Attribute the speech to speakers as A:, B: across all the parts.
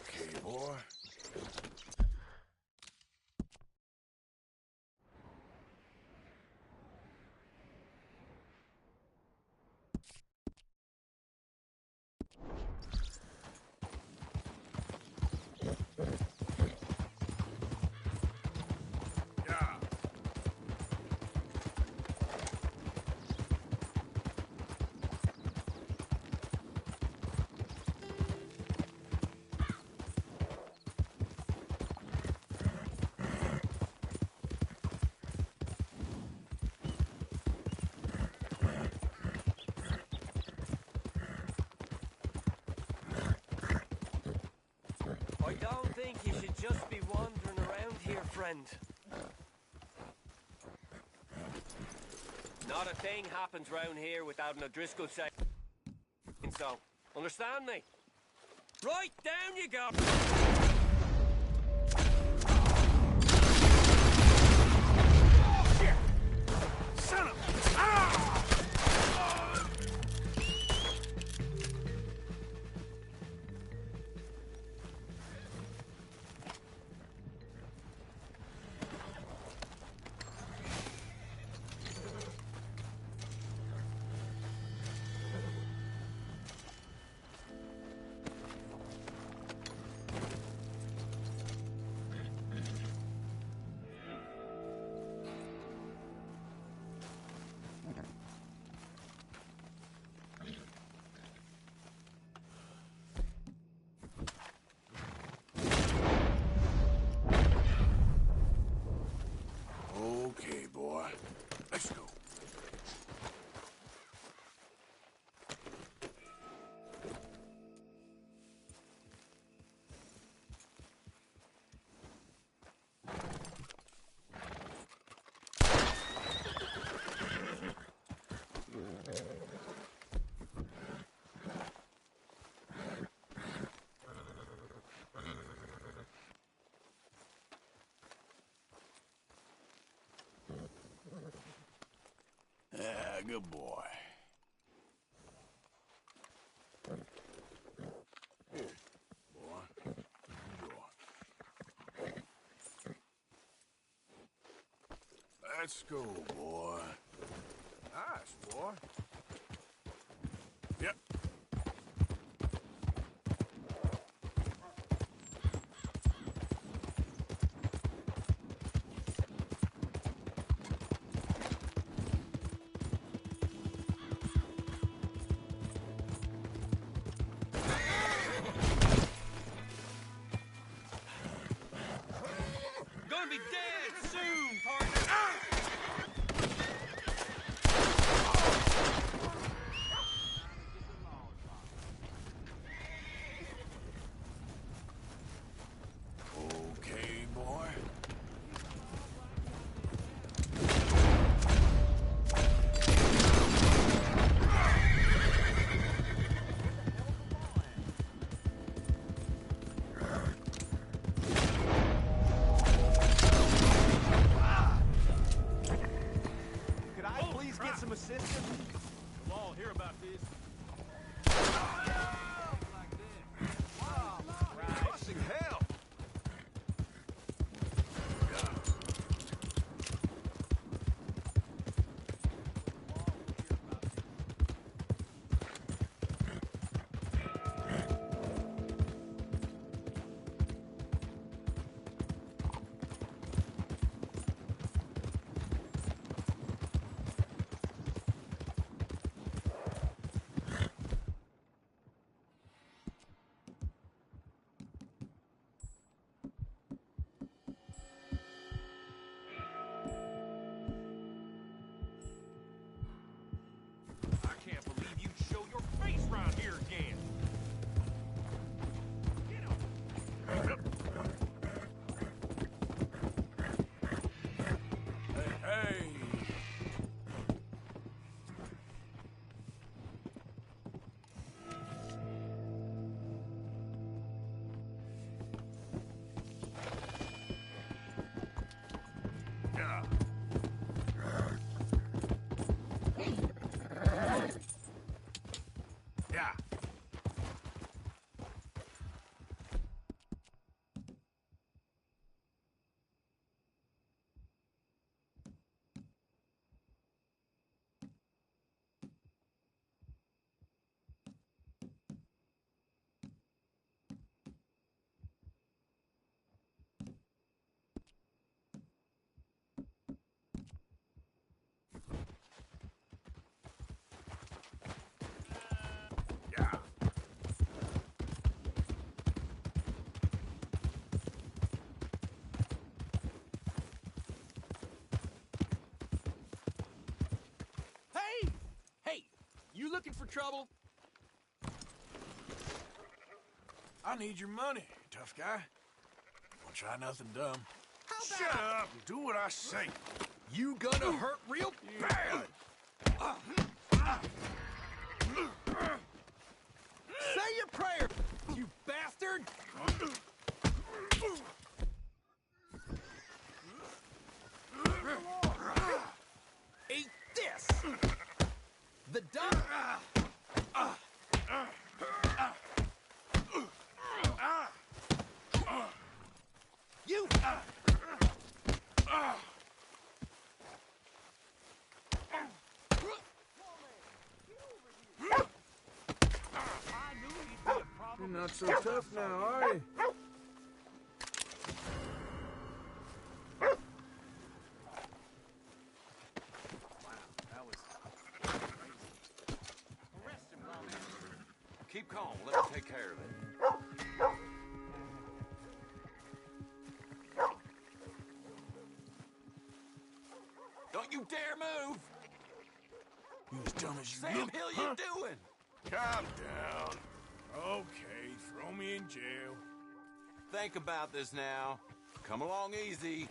A: Okay, boy.
B: I don't think you should just be wandering around here, friend. Not a thing happens round here without an O'Driscoll saying so. Understand me? Right, down you go!
A: Son of... Ah! Okay, boy. Let's go. Yeah, good boy. Here, boy. Enjoy. Let's go, boy. Nice, boy. Yep.
B: Gonna be dead soon, partner! looking for trouble?
A: I need your money, tough guy. Won't try nothing dumb.
B: Shut
A: up and do what I say.
B: You gonna hurt real bad! Say your prayer, you bastard! Eat this! The dump! You!
A: You're not so tough now, are you?
C: Keep calm. Let me take care of it. Don't you dare move!
A: You as dumb as you
C: Sam
A: look,
C: Hill,
A: huh?
C: you doing?
A: Calm down. Okay, throw me in jail.
C: Think about this now. Come along easy.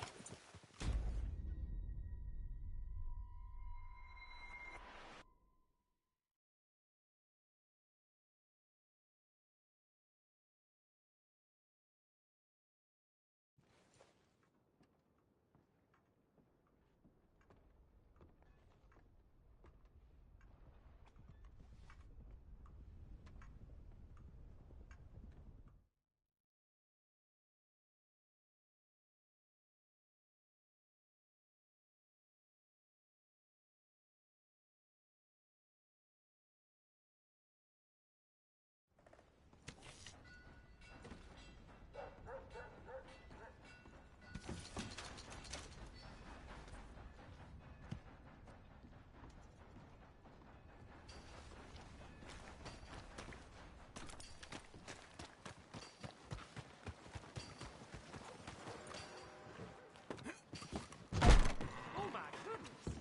B: Oh my goodness!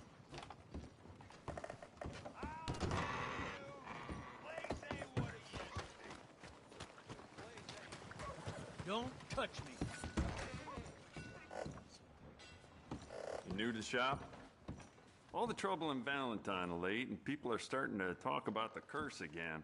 B: Don't touch me.
D: You new to the shop? All the trouble in Valentine of late, and people are starting to talk about the curse again.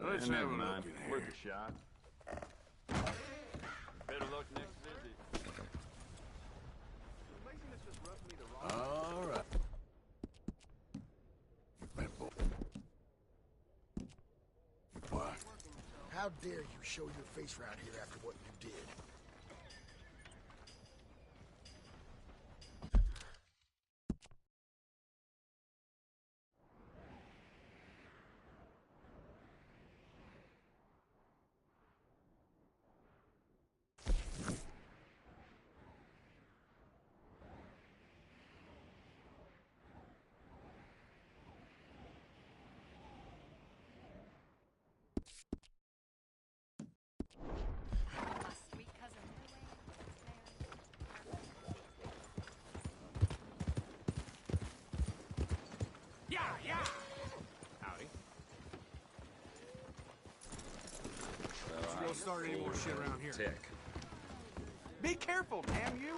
A: Let's
D: Yeah,
A: have a
D: never
A: look
D: mind.
A: in
D: Worth
A: here.
D: a shot. Better luck next visit.
A: All right. That boy. Why?
E: How dare you show your face around here after what you did?
A: Don't start any more shit around here.
C: Tick.
F: Be careful, damn you!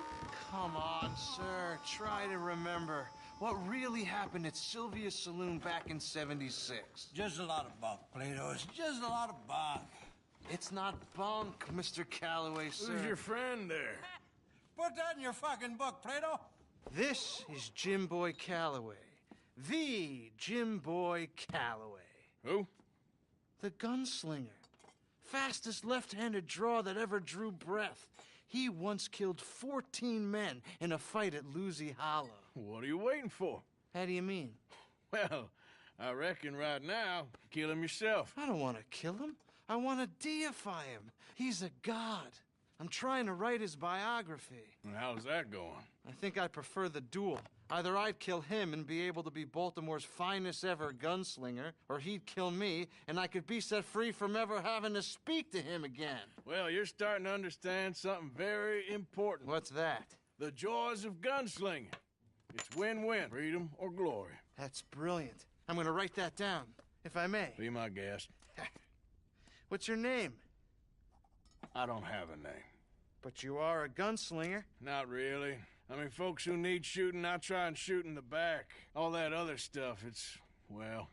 F: Come on, sir. Try to remember what really happened at Sylvia's Saloon back in '76.
G: Just a lot of bunk, Plato. It's just a lot of bunk.
F: It's not bunk, Mr. Calloway, sir.
A: Who's your friend there?
G: Put that in your fucking book, Plato.
F: This is Jim Boy Calloway. The Jim Boy Calloway.
A: Who?
F: The gunslinger. Fastest left-handed draw that ever drew breath. He once killed 14 men in a fight at Lucy Hollow.
A: What are you waiting for?
F: How do you mean?
A: Well, I reckon right now, kill him yourself.
F: I don't want to kill him. I want to deify him. He's a god. I'm trying to write his biography.
A: And how's that going?
F: I think I prefer the duel. Either I'd kill him and be able to be Baltimore's finest ever gunslinger, or he'd kill me and I could be set free from ever having to speak to him again.
A: Well, you're starting to understand something very important.
F: What's that?
A: The joys of gunslinging. It's win-win, freedom or glory.
F: That's brilliant. I'm going to write that down, if I may.
A: Be my guest.
F: What's your name?
A: I don't have a name.
F: But you are a gunslinger.
A: Not really. I mean, folks who need shooting, I try and shoot in the back. All that other stuff, it's, well,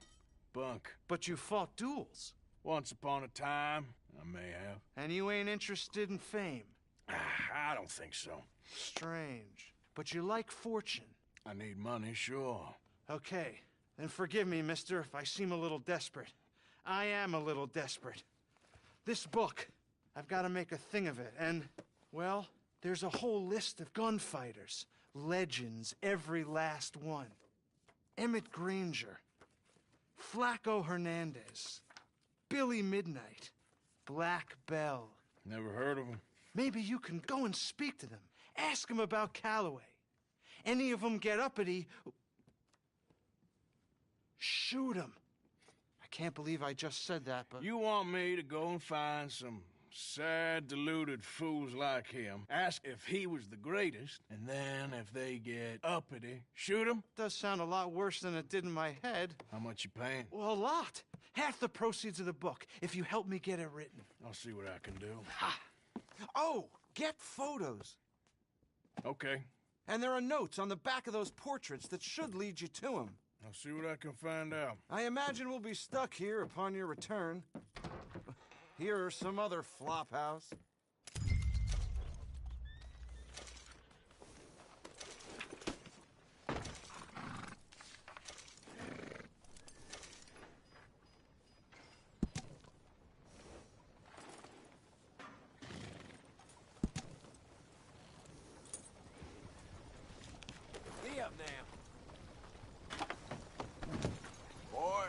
A: bunk.
F: But you fought duels.
A: Once upon a time, I may have.
F: And you ain't interested in fame.
A: I don't think so.
F: Strange. But you like fortune.
A: I need money, sure.
F: Okay. Then forgive me, mister, if I seem a little desperate. I am a little desperate. This book, I've got to make a thing of it, and, well, there's a whole list of gunfighters. Legends, every last one. Emmett Granger, Flaco Hernandez, Billy Midnight, Black Bell.
A: Never heard of them.
F: Maybe you can go and speak to them. Ask them about Calloway. Any of them get uppity, shoot them. I can't believe I just said that, but...
A: You want me to go and find some sad, deluded fools like him, ask if he was the greatest, and then if they get uppity, shoot him?
F: Does sound a lot worse than it did in my head.
A: How much you paying?
F: Well, a lot. Half the proceeds of the book, if you help me get it written.
A: I'll see what I can do.
F: Oh, get photos.
A: Okay.
F: And there are notes on the back of those portraits that should lead you to him.
A: I'll see what I can find out.
F: I imagine we'll be stuck here upon your return. Here are some other flophouse.
B: Be up now.
A: Boy.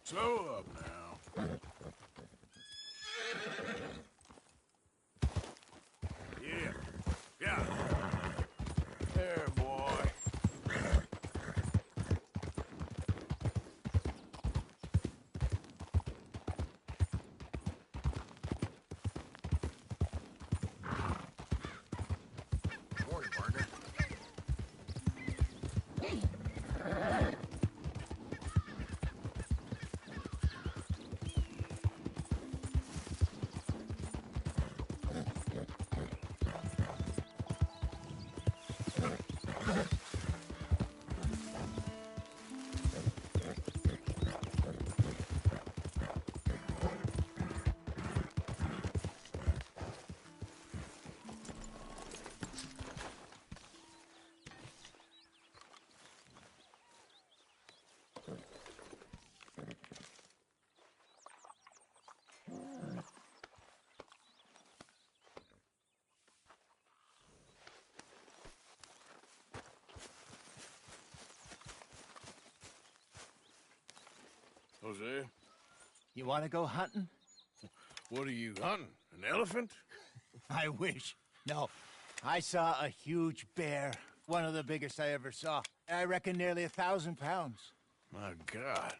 A: Slow up now. Yeah. Yeah. There, boy.
E: Morning, partner.
A: Hosea,
H: You want to go hunting?
A: what are you hunting? An elephant?
H: I wish. No. I saw a huge bear. One of the biggest I ever saw. I reckon nearly 1,000 pounds.
A: My God.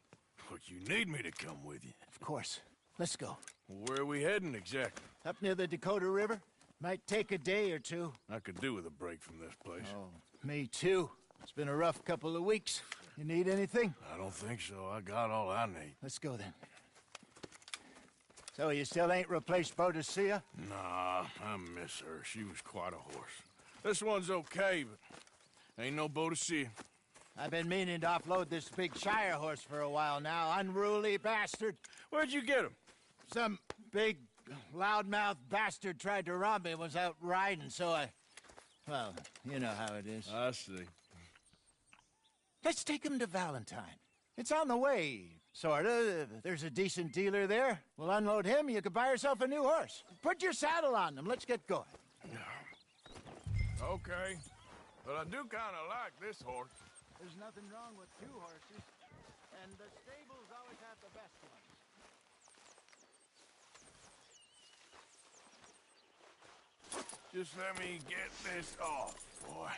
A: But you need me to come with you.
H: Of course. Let's go.
A: Where are we heading exactly?
H: Up near the Dakota River. Might take a day or two.
A: I could do with a break from this place.
H: Oh, me too. It's been a rough couple of weeks. You need anything?
A: I don't think so. I got all I need.
H: Let's go then. So you still ain't replaced Boadicea?
A: Nah, I miss her. She was quite a horse. This one's okay, but ain't no Boadicea.
H: I've been meaning to offload this big Shire horse for a while now. Unruly bastard.
A: Where'd you get him?
H: Some big, loudmouth bastard tried to rob me and was out riding, so I... Well, you know how it is.
A: I see.
H: Let's take him to Valentine. It's on the way, sorta. There's a decent dealer there. We'll unload him, you could buy yourself a new horse. Put your saddle on them, let's get going.
A: Okay. But I do kind of like this horse.
H: There's nothing wrong with two horses, and the stables always have the best ones.
A: Just let me get this off, boy.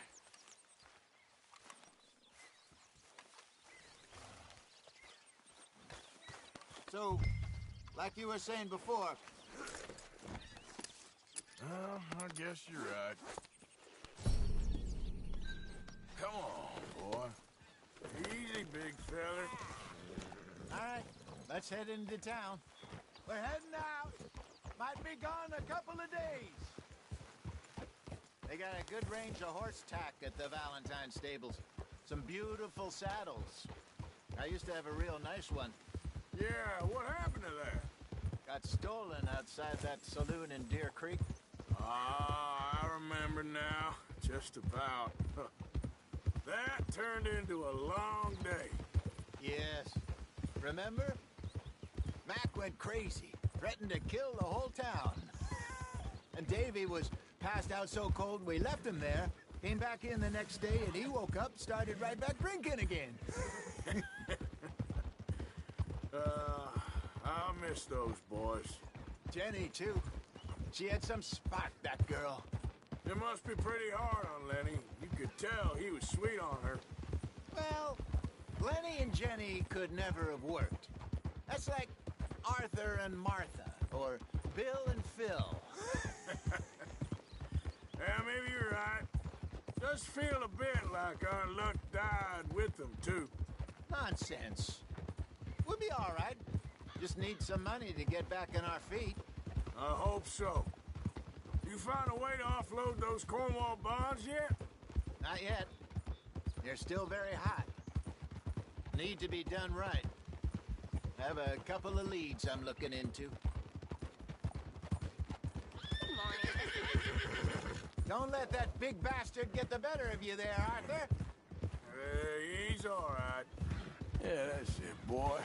H: So, like you were saying before...
A: Well, I guess you're right. Come on, boy. Easy, big feller.
H: All right, let's head into town. We're heading out. Might be gone a couple of days. They got a good range of horse tack at the Valentine stables. Some beautiful saddles. I used to have a real nice one.
A: Yeah, what happened to that?
H: Got stolen outside that saloon in Deer Creek.
A: Ah, I remember now. Just about. That turned into a long day.
H: Yes. Remember? Mac went crazy, threatened to kill the whole town. And Davy was passed out so cold we left him there, came back in the next day, and he woke up, started right back drinking again.
A: I'll miss those boys.
H: Jenny, too. She had some spark, that girl.
A: It must be pretty hard on Lenny. You could tell he was sweet on her.
H: Well, Lenny and Jenny could never have worked. That's like Arthur and Martha, or Bill and Phil.
A: Yeah, maybe you're right. Does feel a bit like our luck died with them, too.
H: Nonsense. We'll be all right. Just need some money to get back on our feet.
A: I hope so. You found a way to offload those Cornwall bonds yet?
H: Not yet. They're still very hot. Need to be done right. Have a couple of leads I'm looking into.
I: Good morning.
H: Don't let that big bastard get the better of you there, Arthur.
A: He's all right. Yeah, that's it, boy.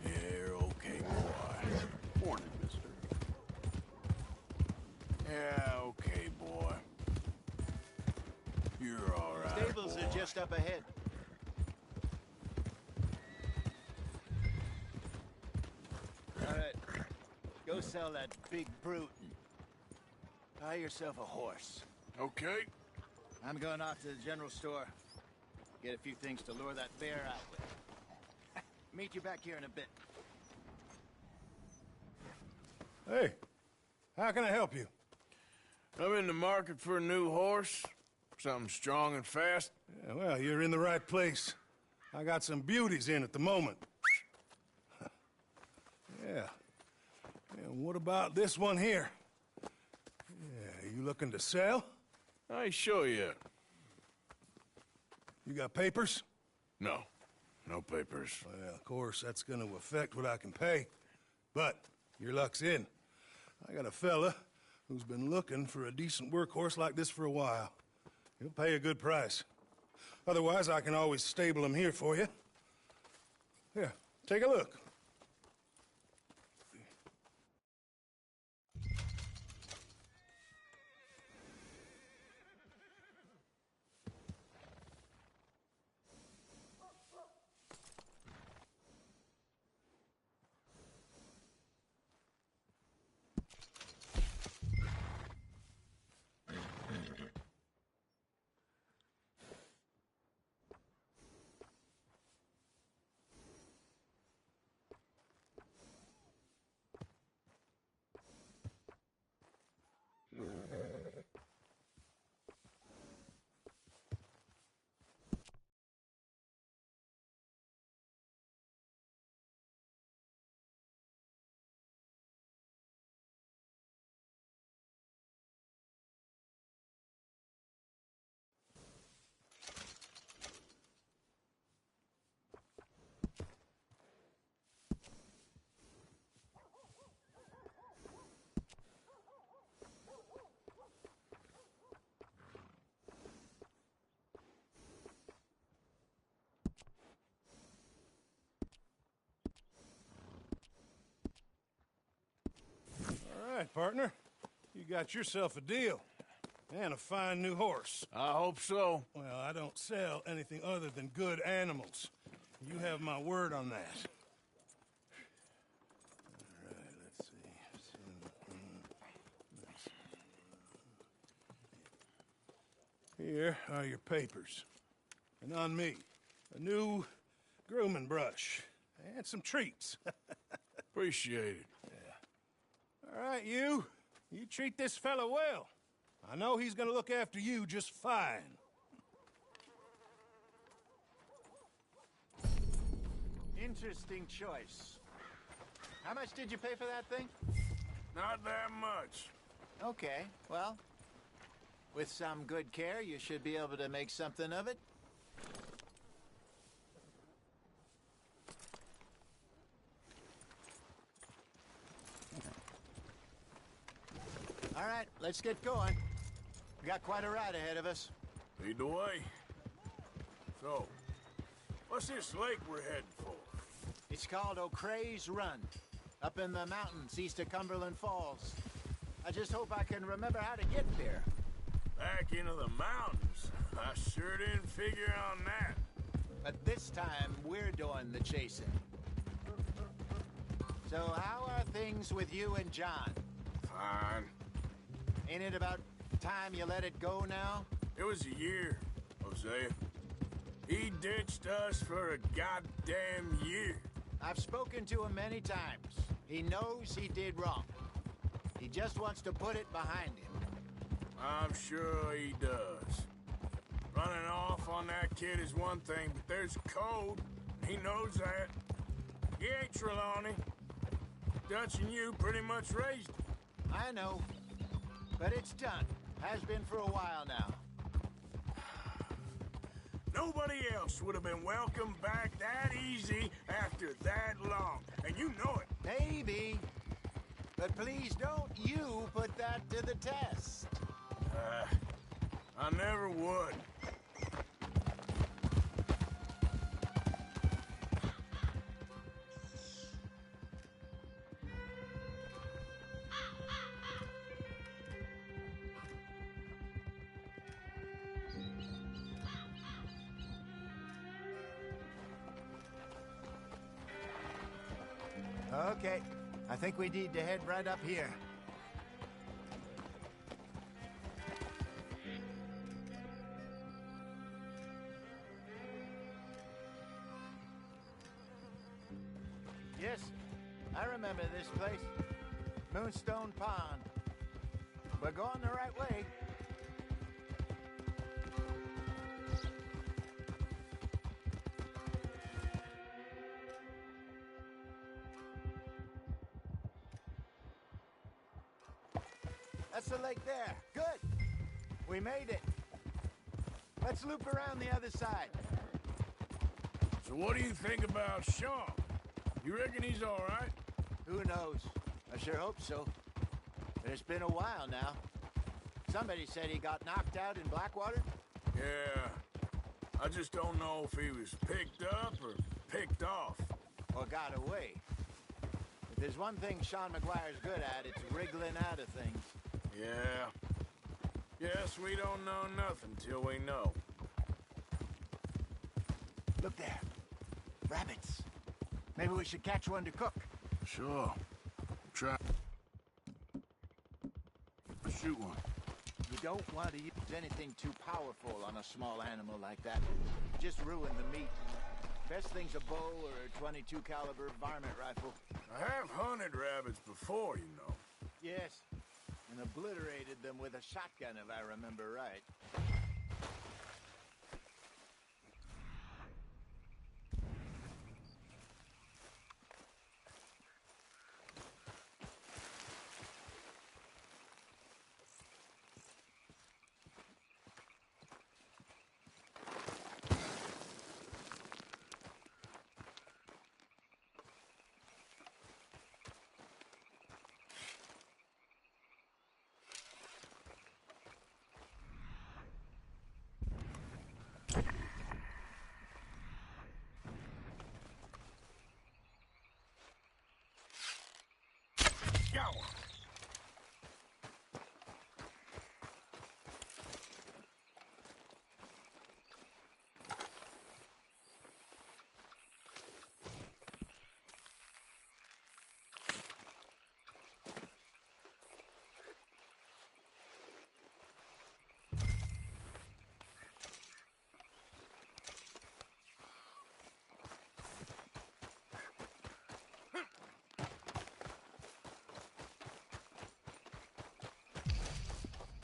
A: You're okay, boy.
D: Morning, mister.
A: Yeah, okay, boy. You're all right,
H: Stables
A: boy.
H: are just up ahead. All right. Go sell that big brute and buy yourself a horse.
A: Okay.
H: I'm going off to the general store. Get a few things to lure that bear out with. Meet you back here in a bit.
G: Hey, how can I help you?
A: I'm in the market for a new horse. Something strong and fast.
G: Yeah, well, you're in the right place. I got some beauties in at the moment. Yeah. And what about this one here? Yeah, you looking to sell?
A: I ain't sure yet.
G: You got papers?
A: No. No papers.
G: Well, of course, that's gonna affect what I can pay. But your luck's in. I got a fella who's been looking for a decent workhorse like this for a while. He'll pay a good price. Otherwise, I can always stable him here for you. Here, take a look. right, partner. You got yourself a deal. And a fine new horse.
A: I hope so.
G: Well, I don't sell anything other than good animals. You have my word on that. All right, let's see. Here are your papers. And on me, a new grooming brush and some treats.
A: Appreciate it.
G: All right, you treat this fella well. I know he's gonna look after you just fine.
H: Interesting choice. How much did you pay for that thing?
A: Not that much.
H: Okay, well, with some good care, you should be able to make something of it. All right, let's get going. We got quite a ride ahead of us.
A: Lead the way. So, what's this lake we're heading for?
H: It's called O'Creagh's Run, up in the mountains east of Cumberland Falls. I just hope I can remember how to get there.
A: Back into the mountains? I sure didn't figure on that.
H: But this time, we're doing the chasing. So how are things with you and John?
A: Fine.
H: Ain't it about time you let it go now?
A: It was a year, Hosea. He ditched us for a goddamn year.
H: I've spoken to him many times. He knows he did wrong. He just wants to put it behind him.
A: I'm sure he does. Running off on that kid is one thing, but there's code. He knows that. He ain't Trelawney. Dutch and you pretty much raised him.
H: I know. But it's done. Has been for a while now.
A: Nobody else would have been welcomed back that easy after that long. And you know it.
H: Maybe. But please don't you put that to the test.
A: I never would.
H: Okay. I think we need to head right up here. Yes, I remember this place. Moonstone Pond. We're going the right way. That's the lake there. Good. We made it. Let's loop around the other side.
A: So what do you think about Sean? You reckon he's all right?
H: Who knows? I sure hope so. But it's been a while now. Somebody said he got knocked out in Blackwater.
A: Yeah. I just don't know if he was picked up or picked off.
H: Or got away. If there's one thing Sean McGuire's good at, it's wriggling out of things.
A: Yeah. Guess we don't know nothing till we know.
H: Look there. Rabbits. Maybe we should catch one to cook.
A: Sure. Try. Shoot one.
H: You don't want to use anything too powerful on a small animal like that. Just ruin the meat. Best thing's a bow or a 22 caliber varmint rifle.
A: I have hunted rabbits before, you know.
H: Yes. And obliterated them with a shotgun, if I remember right.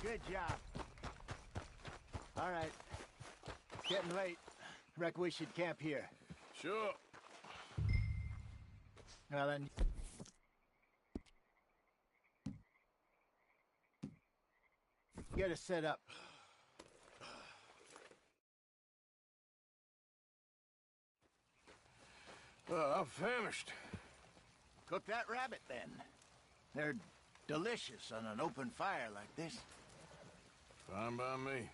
H: Good job. All right. It's getting late. Reckon we should camp here.
A: Sure.
H: Well, then... Get us set up.
A: Well, I'm famished.
H: Cook that rabbit, then. They're delicious on an open fire like this.
A: Fine by me.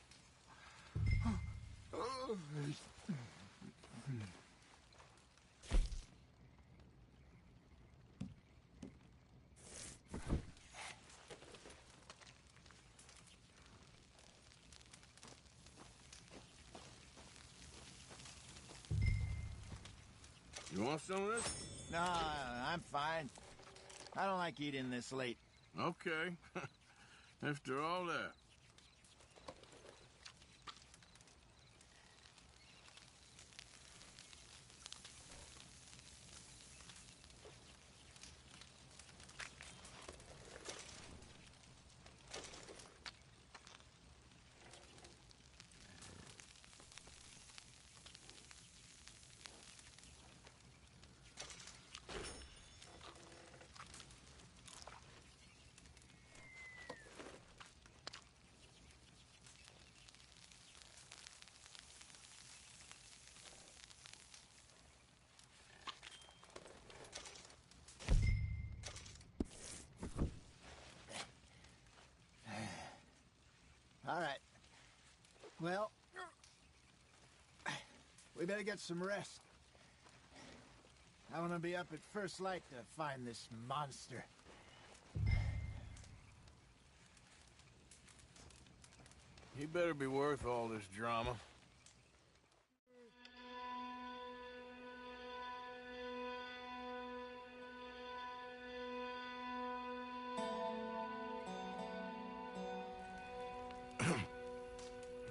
A: You want some of this?
H: No, I'm fine. I don't like eating this late.
A: Okay. After all that.
H: All right. Well, we better get some rest. I want to be up at first light to find this monster.
A: He better be worth all this drama.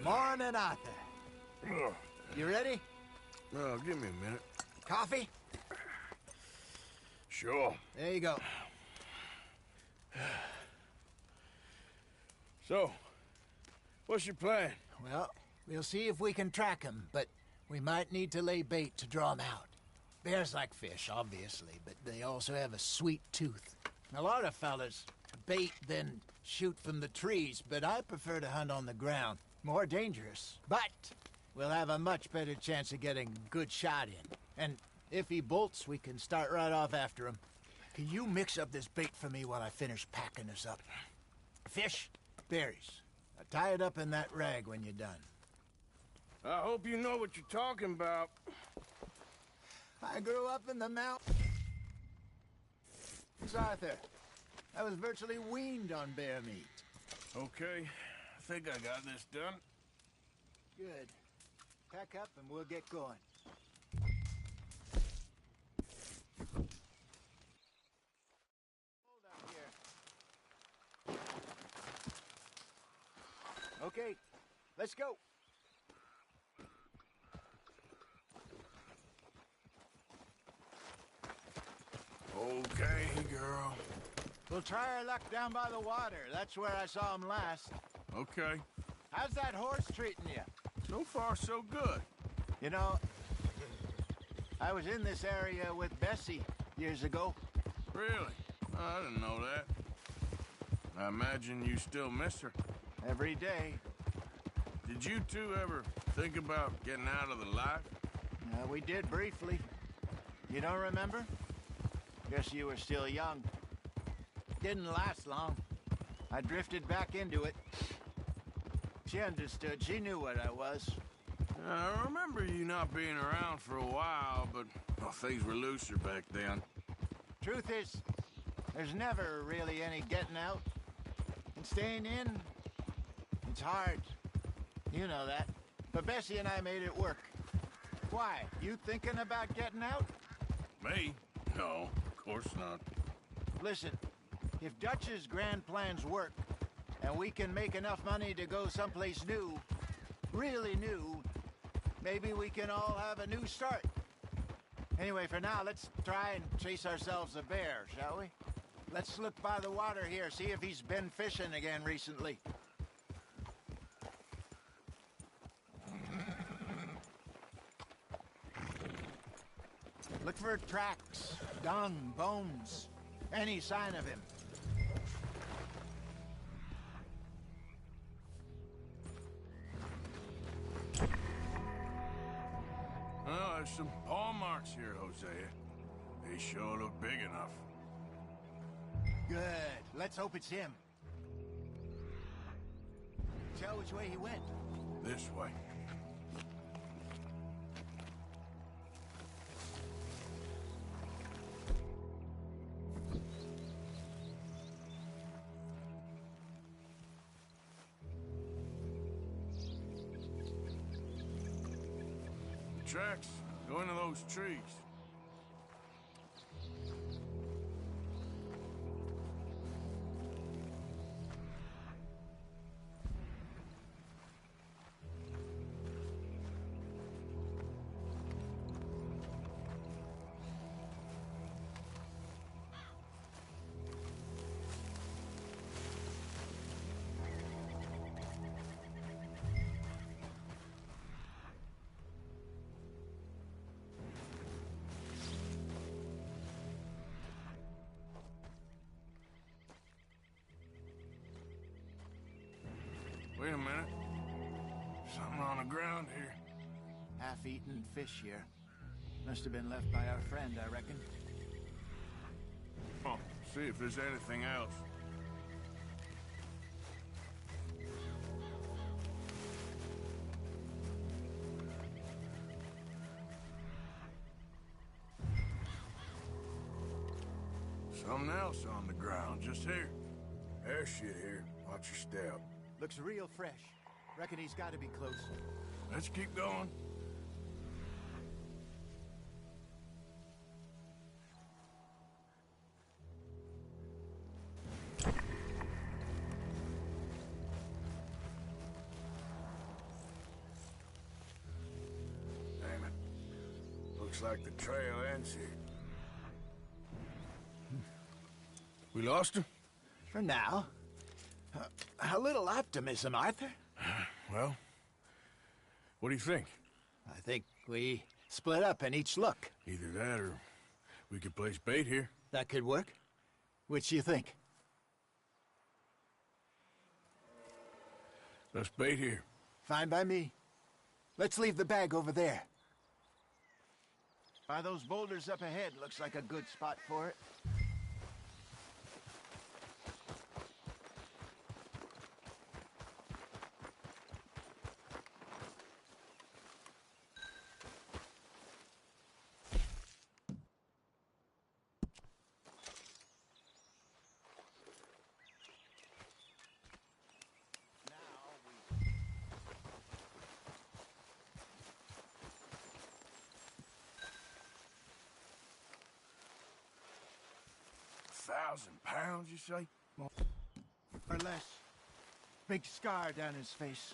H: Morning, Arthur. You ready?
A: Well, give me a minute.
H: Coffee?
A: Sure.
H: There you go.
A: So, what's your plan?
H: Well, we'll see if we can track him, but we might need to lay bait to draw him out. Bears like fish, obviously, but they also have a sweet tooth. A lot of fellas bait, then shoot from the trees, but I prefer to hunt on the ground. More dangerous, but we'll have a much better chance of getting a good shot in. And if he bolts, we can start right off after him. Can you mix up this bait for me while I finish packing this up? Fish, berries. Tie it up in that rag when you're done.
A: I hope you know what you're talking about.
H: I grew up in the mountains, Arthur. I was virtually weaned on bear meat.
A: Okay, I think I got this done.
H: Good. Pack up and we'll get going. Hold up here. Okay, let's go.
A: Okay, girl.
H: We'll try our luck down by the water. That's where I saw him last.
A: Okay.
H: How's that horse treating you?
A: So far, so good.
H: You know, I was in this area with Bessie years ago.
A: Really? I didn't know that. I imagine you still miss her.
H: Every day.
A: Did you two ever think about getting out of the life?
H: We did briefly. You don't remember? Guess you were still young. Didn't last long. I drifted back into it. She understood. She knew what I was.
A: I remember you not being around for a while, but well, things were looser back then.
H: Truth is, there's never really any getting out. And staying in, it's hard. You know that. But Bessie and I made it work. Why? You thinking about getting out?
A: Me? No, of course not.
H: Listen, if Dutch's grand plans work, and we can make enough money to go someplace new, really new, maybe we can all have a new start. Anyway, for now, let's try and chase ourselves a bear, shall we? Let's look by the water here, see if he's been fishing again recently. Look for tracks, dung, bones, any sign of him.
A: Oh, there's some paw marks here, Hosea. They sure look big enough.
H: Good. Let's hope it's him. Tell which way he went.
A: This way. The tracks go into those trees. Wait a minute. Something on the ground here.
H: Half-eaten fish here. Must have been left by our friend, I reckon.
A: Oh, see if there's anything else. Something else on the ground, just here. There's shit here. Watch your step.
H: Looks real fresh. Reckon he's got to be close.
A: Let's keep going. Damn it. Looks like the trail ends here. We lost him?
H: For now. A little optimism, Arthur.
A: Well, what do you think?
H: I think we split up and each look.
A: Either that or we could place bait here.
H: That could work. Which you think?
A: Let's bait here.
H: Fine by me. Let's leave the bag over there. By those boulders up ahead, looks like a good spot for it.
A: £1,000, you say?
H: More or less. Big scar down his face.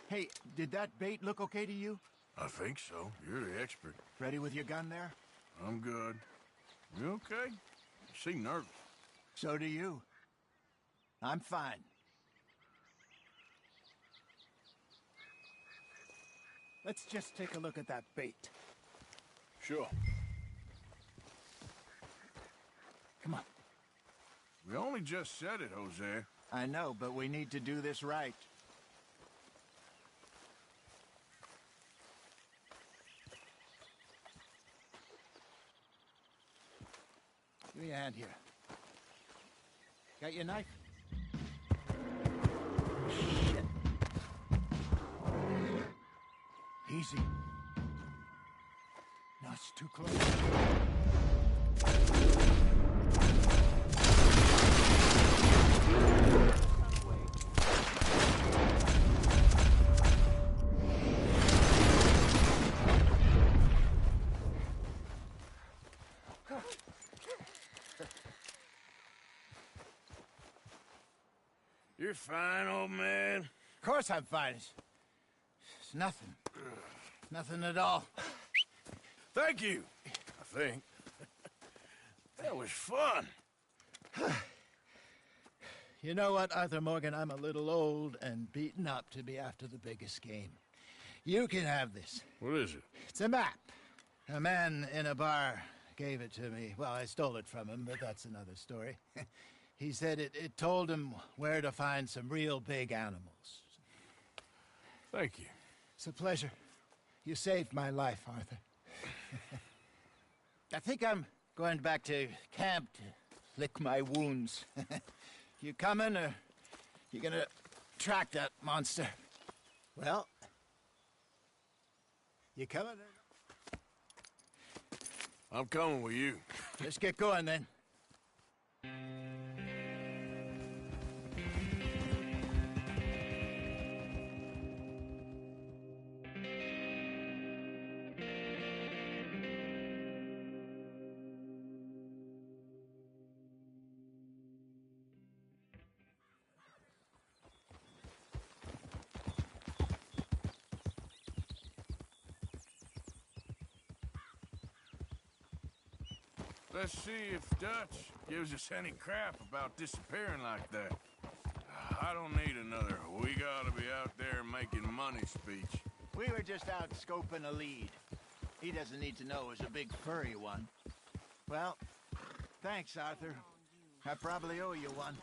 H: Hey, did that bait look okay to you?
A: I think so. You're the expert.
H: Ready with your gun there?
A: I'm good. You okay? You seem nervous.
H: So do you. I'm fine. Let's just take a look at that bait.
A: Sure.
H: Come on.
A: We only just said it, Jose.
H: I know, but we need to do this right. Give me a hand here. Got your knife? Shit. Easy. No, it's too close.
A: You're fine, old man.
H: Of course I'm fine. It's nothing. Nothing at all.
A: Thank you, I think. That was fun.
H: You know what, Arthur Morgan? I'm a little old and beaten up to be after the biggest game. You can have this.
A: What is it?
H: It's a map. A man in a bar gave it to me. Well, I stole it from him, but that's another story. He said it told him where to find some real big animals.
A: Thank you.
H: It's a pleasure. You saved my life, Arthur. I think I'm going back to camp to lick my wounds. You coming, or you gonna track that monster? Well, you coming?
A: I'm coming with you.
H: Let's get going, then.
A: Let's see if Dutch gives us any crap about disappearing like that. I don't need another "we gotta be out there making money" speech.
H: We were just out scoping a lead. He doesn't need to know it was a big furry one. Well, thanks, Arthur. I probably owe you one.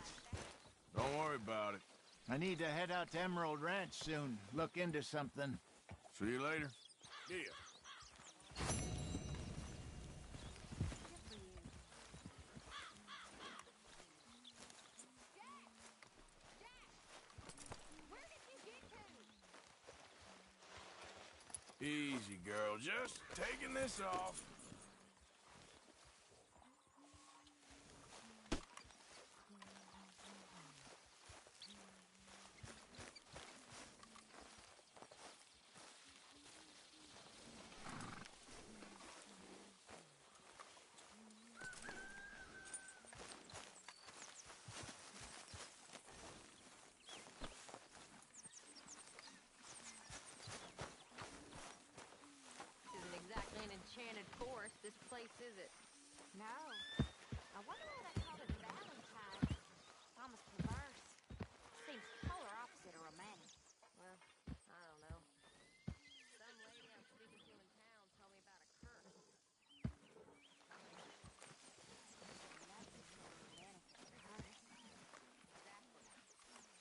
A: Don't worry about it.
H: I need to head out to Emerald Ranch soon. Look into something.
A: See you later. Yeah. Easy, girl. Just taking this off.
I: Enchanted forest, this place, is it? No. I wonder why they call it Valentine. It's almost perverse. Seems polar opposite of romantic. Well, I don't know. Some lady I was speaking to in town told me about a curse. Exactly.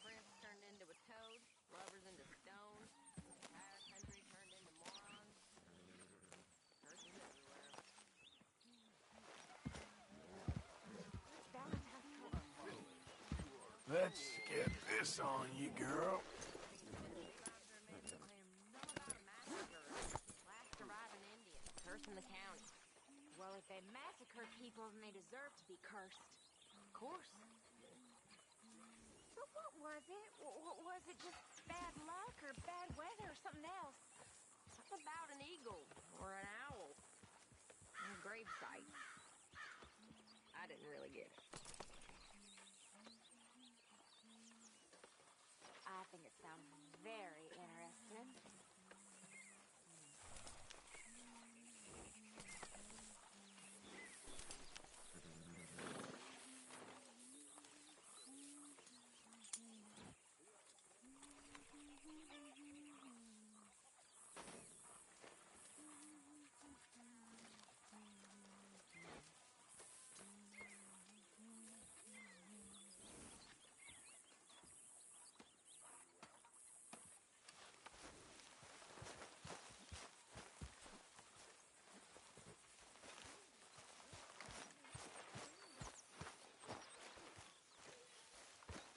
I: Prince turned into a toad, lovers into stone, entire country turned into morons. Curses everywhere.
A: Let's get this on you, girl.
I: Last surviving Indian, cursing the county. Well, if they massacred people, then they deserve to be cursed. Of course. But what was it? Was it just bad luck or bad weather or something else? Something about an eagle or an owl. A gravesite. I didn't really get it. I think it sounds very interesting.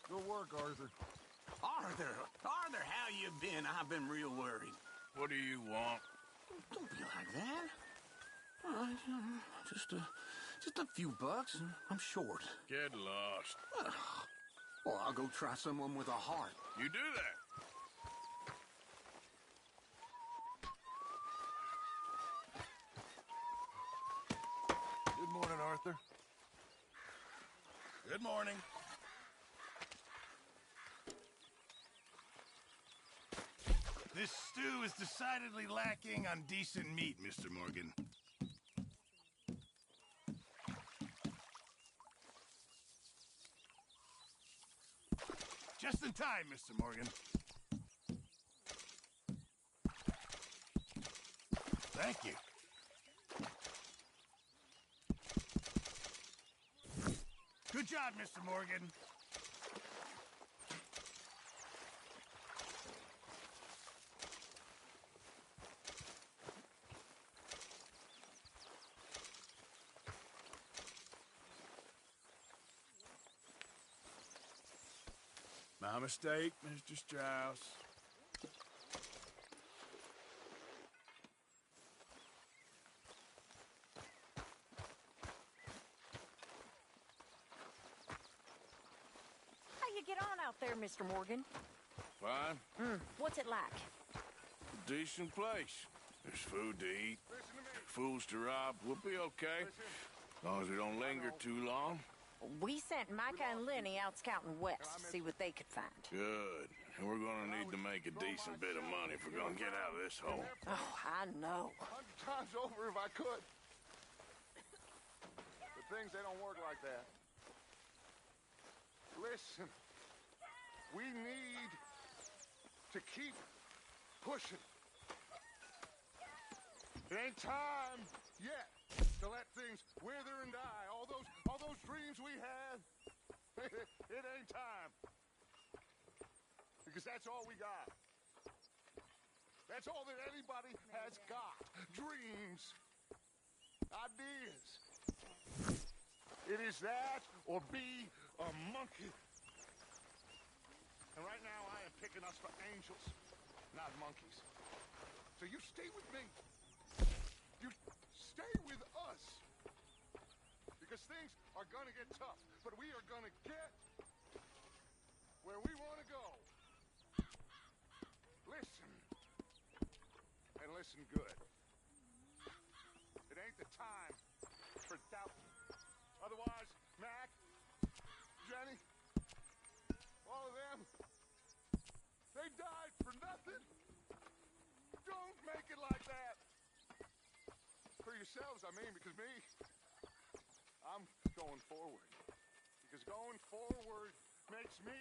C: Good work, Arthur.
J: Arthur, how you been? I've been real worried.
A: What do you want?
J: Don't be like that. Just a few bucks, and I'm short.
A: Get lost.
J: Well, I'll go try someone with a heart.
A: You do that.
G: Good morning, Arthur. Good morning. This stew is decidedly lacking on decent meat, Mr. Morgan. Just in time, Mr. Morgan. Thank you.
A: Good job, Mr. Morgan. My mistake, Mr. Strauss.
I: How you get on out there, Mr. Morgan?
A: Fine.
I: What's it like?
A: Decent place. There's food to eat, fools to rob. We'll be okay. As long as we don't linger too long.
I: We sent Micah and Lenny out scouting west to see what they could find.
A: Good. And we're gonna need to make a decent bit of money if we're gonna get out of this hole.
I: Oh, I know.
K: 100 times over if I could. But things, they don't work like that. Listen, we need to keep pushing. It ain't time yet to let things wither and die. All those dreams we had, it ain't time. Because that's all we got. That's all that anybody has got. Dreams. Ideas. It is that or be a monkey. And right now I am picking us for angels, not monkeys. So you stay with me. You stay with us. Because things are gonna get tough, but we are gonna get where we want to go. Listen. And listen good. It ain't the time for doubt. Otherwise, Mac, Jenny, all of them, they died for nothing. Don't make it like that. For yourselves, I mean, because me, I'm going forward. Because going forward makes me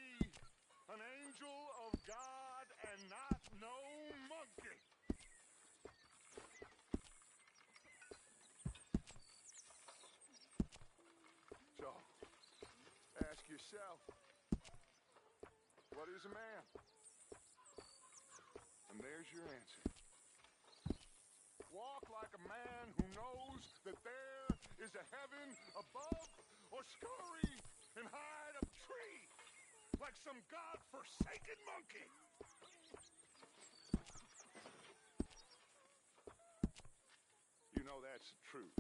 K: an angel of God and not no monkey. So, ask yourself, what is a man? And there's your answer. Walk like a man who knows that there is a heaven above, or scurry and hide up a tree like some god-forsaken monkey. You know that's the truth.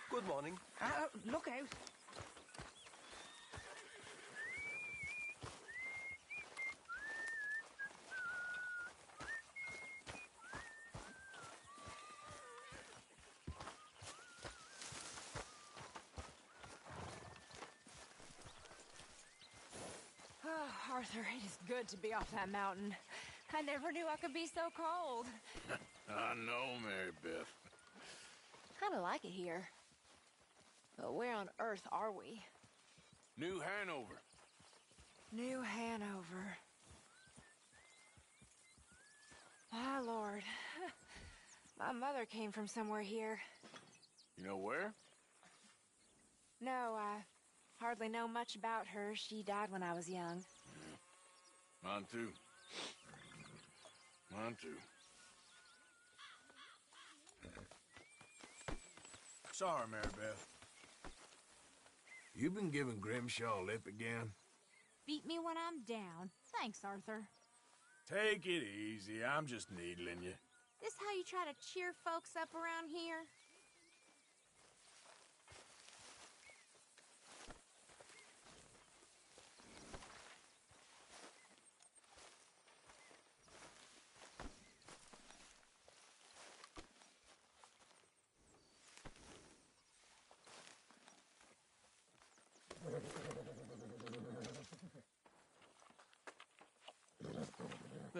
B: Good morning.
I: Look out.
L: Oh, Arthur, it is good to be off that mountain. I never knew I could be so cold.
A: I know, Mary Beth.
L: Kind of like it here. But where on earth are we?
A: New Hanover.
L: New Hanover. My lord. My mother came from somewhere here.
A: You know where?
L: No, I hardly know much about her. She died when I was young.
A: Yeah. Mine too. Mine too. Sorry, Mary Beth. You been giving Grimshaw lip again?
L: Beat me when I'm down. Thanks, Arthur.
A: Take it easy. I'm just needling you.
L: This how you try to cheer folks up around here?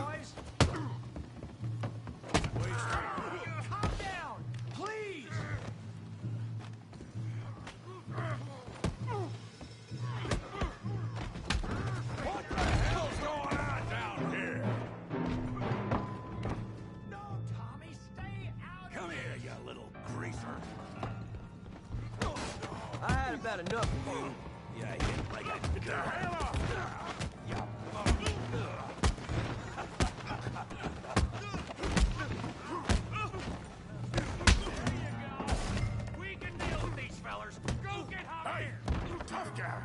J: boys. Calm down, please.
A: What the hell's going on down here?
J: No, Tommy, stay out.
A: Come here, you little greaser.
B: I had about enough of you. Yeah, hit like I
A: Get the hell off!
J: We can deal with these fellers. Go get Javier.
A: Hey, you tough guy.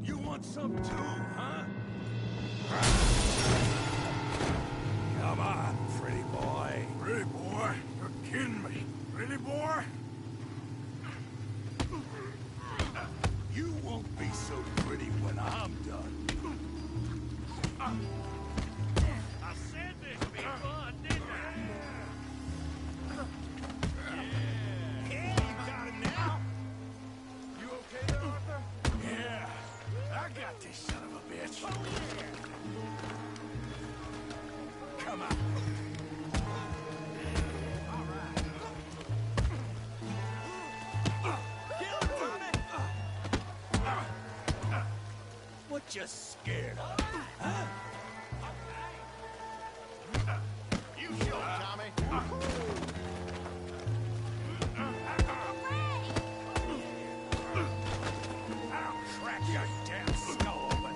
A: You want some too, huh? Come on, pretty boy. Pretty boy? You're kidding me. Pretty boy? You won't be so pretty when I'm done.
J: I said this would be fun, didn't I?
A: Yeah, you got it now. You okay there, Arthur? Yeah, I got this son of a bitch. Oh, yeah. Come on.
J: All right. Kill him, Tommy.
A: What you scared of? Huh?
H: You shoot, Tommy.
A: I'll crack your damn skull open.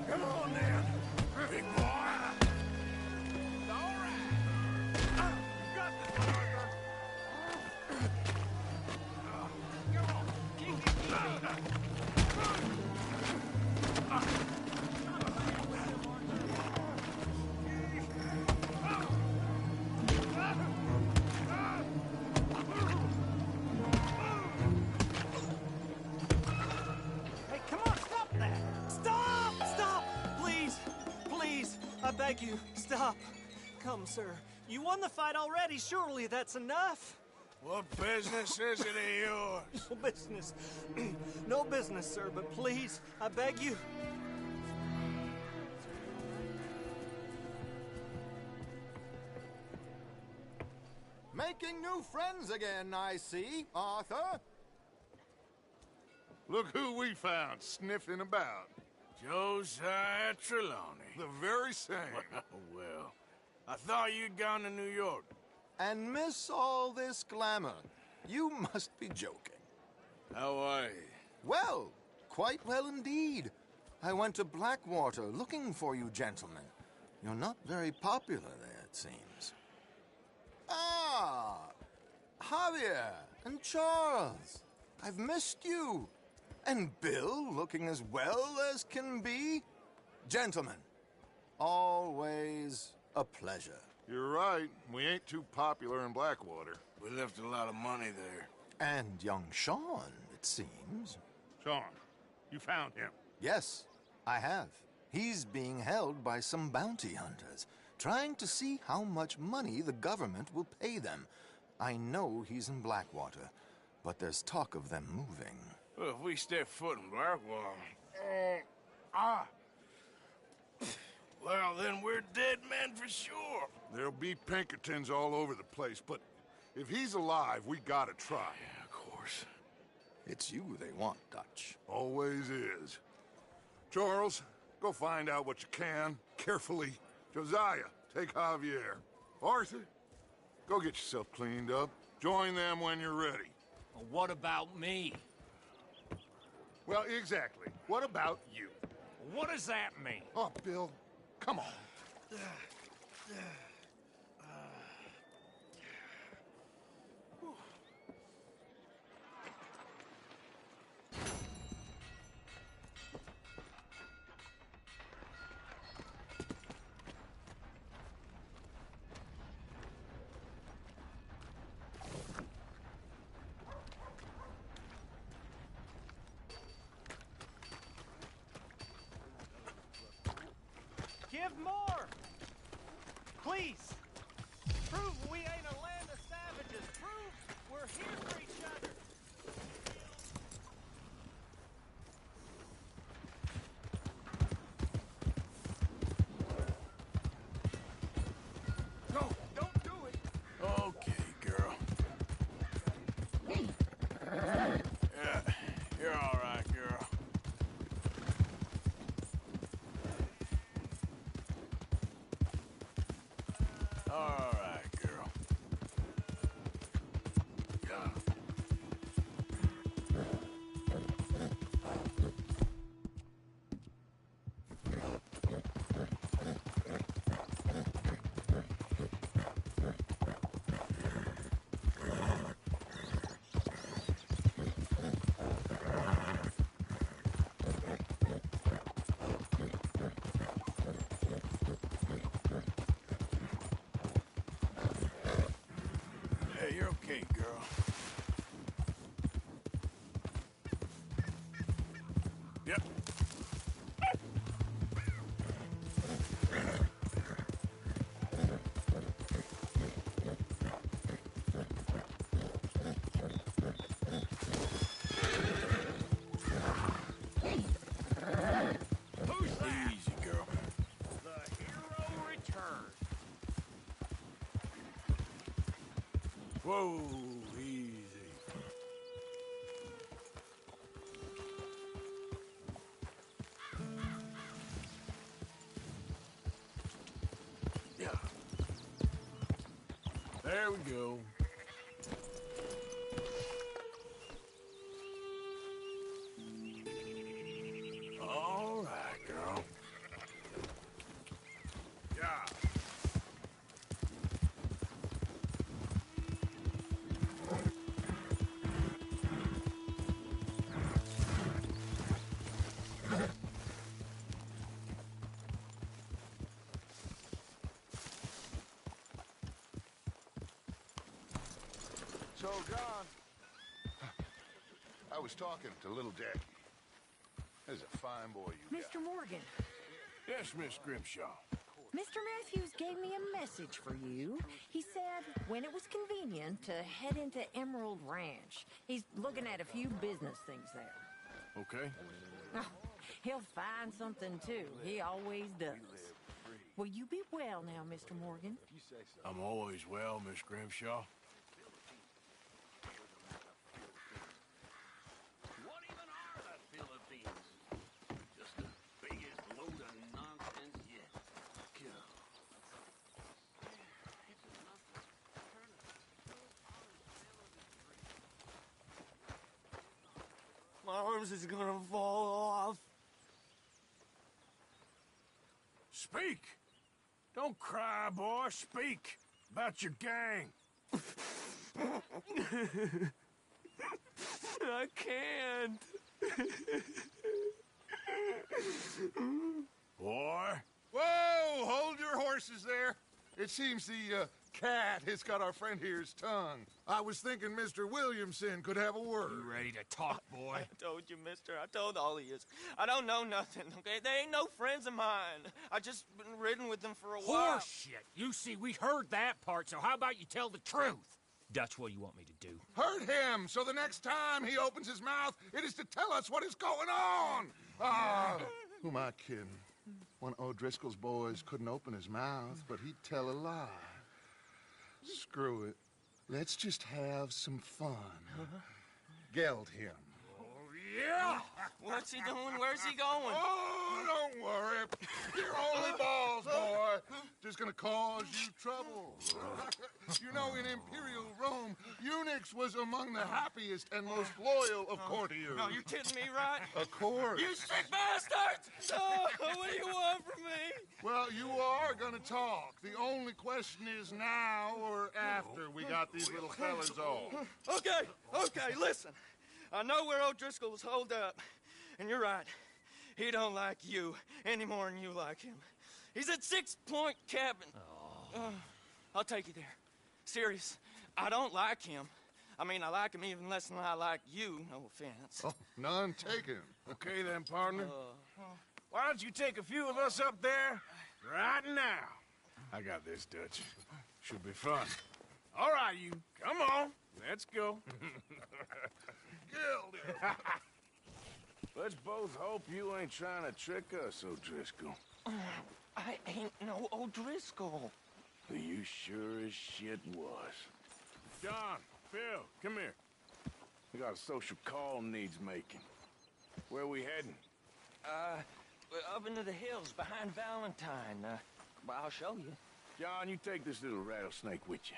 A: Come on, then, big boy.
J: All right. You got this, Arthur. Come on, keep it.
M: Hey, come on, stop that! Stop! Stop! Please! Please! I beg you, stop. Come, sir. You won the fight already. Surely that's enough.
A: What business is it of yours?
M: No business. No business, sir, but please, I beg you.
H: Making new friends again, I see, Arthur.
K: Look who we found sniffing about.
A: Josiah Trelawney.
K: The very same.
A: Well, I thought you'd gone to New York.
H: And miss all this glamour. You must be joking.
A: How are you?
H: Well, quite well indeed. I went to Blackwater looking for you gentlemen. You're not very popular there, it seems. Ah! Javier and Charles. I've missed you. And Bill looking as well as can be. Gentlemen, always a pleasure.
K: You're right. We ain't too popular in Blackwater.
A: We left a lot of money there.
H: And young Sean, it seems.
K: Sean, you found him.
H: Yes, I have. He's being held by some bounty hunters, trying to see how much money the government will pay them. I know he's in Blackwater, but there's talk of them moving.
A: Well, if we step foot in Blackwater... Well, then we're dead men for sure.
K: There'll be Pinkertons all over the place, but if he's alive, we gotta try.
A: Yeah, of course.
H: It's you they want, Dutch.
K: Always is. Charles, go find out what you can, carefully. Josiah, take Javier. Arthur, go get yourself cleaned up. Join them when you're ready.
J: Well, what about me?
K: Well, exactly. What about you?
J: What does that mean?
K: Oh, Bill, come on.
M: Give more! Please! Prove we ain't a land of savages! Prove we're here for each other!
A: Okay, girl. Yep.
J: Who's that?
A: Easy, girl.
J: The hero returns.
A: Whoa, easy. Yeah. There we go. All right, girl. Yeah.
K: So, John, I was talking to little Jackie. There's a fine boy you got.
N: Mr. Morgan,
A: Yes, Miss Grimshaw.
N: Mr. Matthews gave me a message for you. He said when it was convenient to head into Emerald Ranch. He's looking at a few business things there.
A: Okay.
N: Oh, he'll find something too. He always does. Will you be well now, Mr. Morgan?
A: I'm always well, Miss Grimshaw.
J: What even are the Philippines? Just the biggest load of nonsense yet.
M: My arms is gonna fall off.
A: Speak! Don't cry, boy. Speak about your gang.
M: I can't.
A: Boy.
K: Whoa! Hold your horses there. It seems the cat has got our friend here's tongue. I was thinking Mr. Williamson could have a word.
J: You ready to talk, boy?
M: I told you, mister. I told all of you. I don't know nothing, okay? They ain't no friends of mine. I just been ridden with them for a while.
J: Horseshit. You see, we heard that part, so how about you tell the truth? That's what you want me to do.
K: Hurt him, so the next time he opens his mouth, it is to tell us what is going on. Ah, who am I kidding? One of O'Driscoll's boys couldn't open his mouth, but he'd tell a lie. Screw it. Let's just have some fun. Geld him.
M: Yeah! What's he doing? Where's he going?
K: Oh, don't worry. You're only balls, boy. Just gonna cause you trouble. You know, in Imperial Rome, eunuchs was among the happiest and most loyal of courtiers.
M: No, you're kidding me, right?
K: Of course.
M: You sick bastards! Oh, what do you want from me?
K: Well, you are gonna talk. The only question is now or after we got these little fellas off.
M: Okay, listen. I know where O'Driscoll's holed up, and you're right. He don't like you any more than you like him. He's at 6 Point Cabin. I'll take you there. Serious, I don't like him. I mean, I like him even less than I like you, no offense.
K: Oh, none taken.
A: Okay then, partner. Why don't you take a few of us up there right now? I got this, Dutch. Should be fun. All right, you. Come on. Let's go. Let's both hope you ain't trying to trick us, O'Driscoll.
M: I ain't no O'Driscoll.
A: You sure as shit was. John, Phil, come here. We got a social call needs making. Where are we heading?
M: Up into the hills behind Valentine. Well, I'll show you.
A: John, you take this little rattlesnake with you.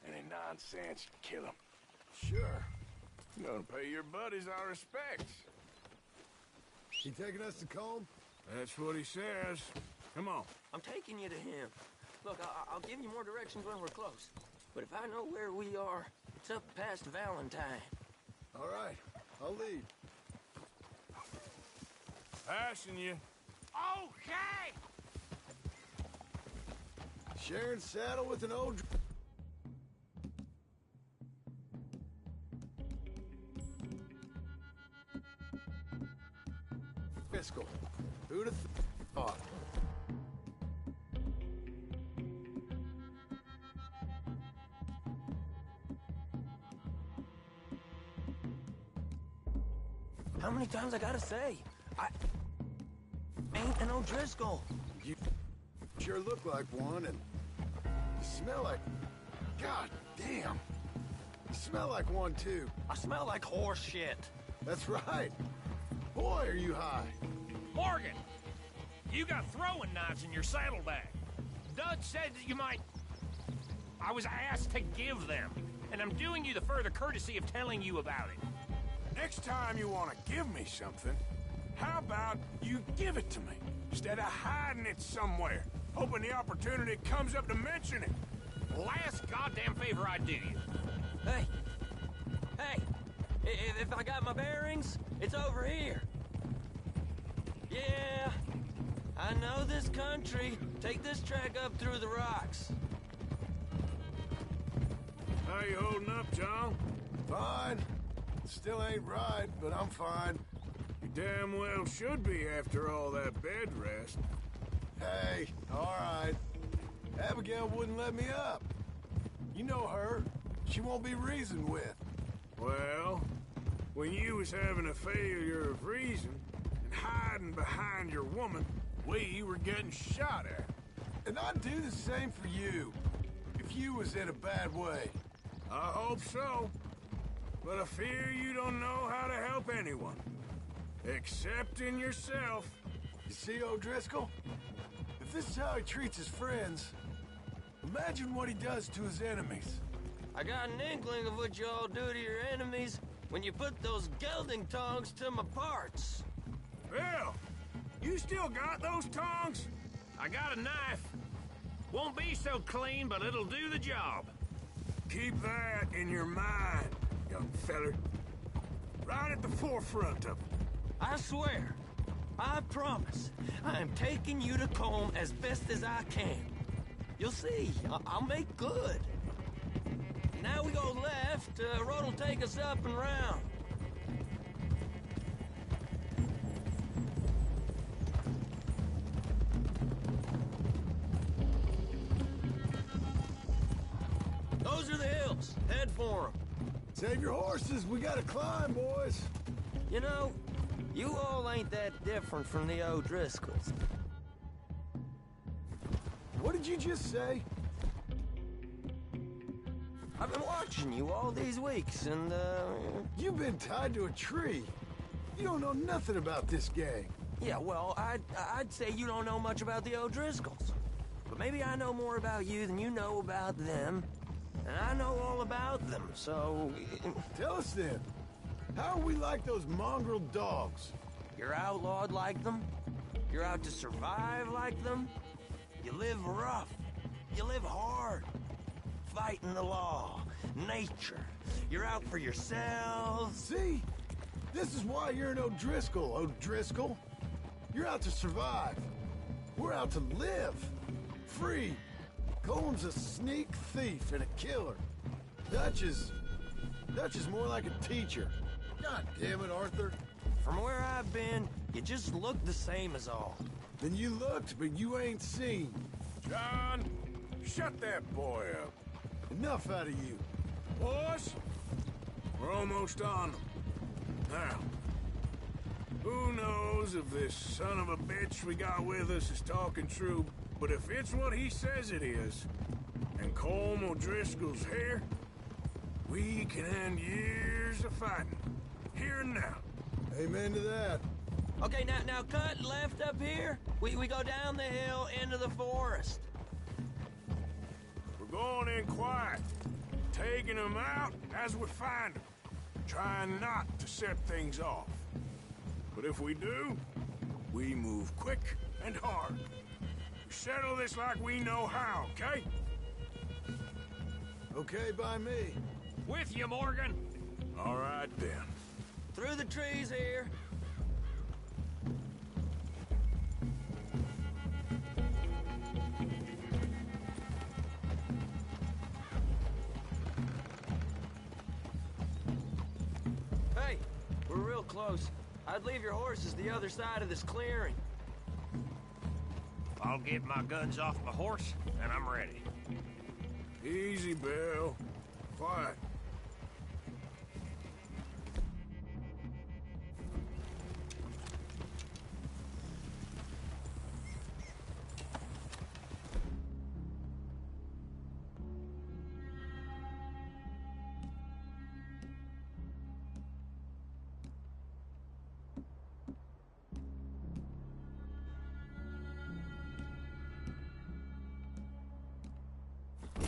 A: Any nonsense, kill him.
E: Sure.
A: I'm gonna pay your buddies our respects.
E: He taking us to Combe?
A: That's what he says. Come on.
M: I'm taking you to him. Look, I'll give you more directions when we're close. But if I know where we are, it's up past Valentine.
E: All right, I'll lead.
A: Passing you.
J: Okay!
E: Sharing saddle with an old...
O: O'Driscoll. Who'd have thought?
P: How many times I gotta say? I ain't an O'Driscoll.
O: You sure look like one, and you smell like... God damn. You smell like one, too.
P: I smell like horse shit.
O: That's right. Boy, are you high.
J: Morgan, you got throwing knives in your saddlebag. Dud said that you might... I was asked to give them, and I'm doing you the further courtesy of telling you about it.
A: Next time you want to give me something, how about you give it to me, instead of hiding it somewhere, hoping the opportunity comes up to mention it?
J: Last goddamn favor I do you.
P: Hey! Hey! If I got my bearings, it's over here. Yeah, I know this country. Take this track up through the rocks.
A: How you holding up, John?
O: Fine. Still ain't right, but I'm fine.
A: You damn well should be after all that bed rest.
O: Hey, all right. Abigail wouldn't let me up. You know her. She won't be reasoned with.
A: Well, when you was having a failure of reason and hiding behind your woman, we were getting shot at.
O: And I'd do the same for you, if you was in a bad way.
A: I hope so. But I fear you don't know how to help anyone. Except in yourself.
O: You see, O'Driscoll? If this is how he treats his friends, imagine what he does to his enemies.
P: I got an inkling of what you all do to your enemies when you put those gelding tongs to my parts.
A: Bill, you still got those tongs?
J: I got a knife. Won't be so clean, but it'll do the job.
A: Keep that in your mind, young feller. Right at the forefront of it.
P: I swear, I promise, I am taking you to Combe as best as I can. You'll see, I'll make good. Now we go left, road will take us up and round. Those are the hills. Head for them.
O: Save your horses. We gotta climb, boys.
P: You know, you all ain't that different from the O'Driscolls.
O: What did you just say?
P: I've been watching you all these weeks, and,
O: You've been tied to a tree. You don't know nothing about this gang.
P: Yeah, well, I'd say you don't know much about the O'Driscolls. But maybe I know more about you than you know about them. And I know all about them, so...
O: Tell us then. How are we like those mongrel dogs?
P: You're outlawed like them. You're out to survive like them. You live rough. You live hard. Fighting the law. Nature. You're out for yourselves.
O: See? This is why you're an O'Driscoll, O'Driscoll. You're out to survive. We're out to live. Free. Combs a sneak thief and a killer. Dutch is more like a teacher. God damn it, Arthur.
P: From where I've been, you just look the same as all.
O: Then you looked, but you ain't seen.
A: John, shut that boy up.
O: Enough out of you.
A: Boys, we're almost on them. Now, who knows if this son of a bitch we got with us is talking true, but if it's what he says it is, and Colm O'Driscoll's here, we can end years of fighting, here and now.
O: Amen to that.
P: Okay, now cut left up here. We go down the hill into the forest.
A: We're going in quiet, taking them out as we find them, trying not to set things off. But if we do, we move quick and hard. We settle this like we know how, okay?
O: Okay by me.
J: With you, Morgan.
A: All right, then.
P: Through the trees here. Hey, we're real close. I'd leave your horses the other side of this clearing.
J: I'll get my guns off my horse, and I'm ready.
A: Easy, Bill. Quiet.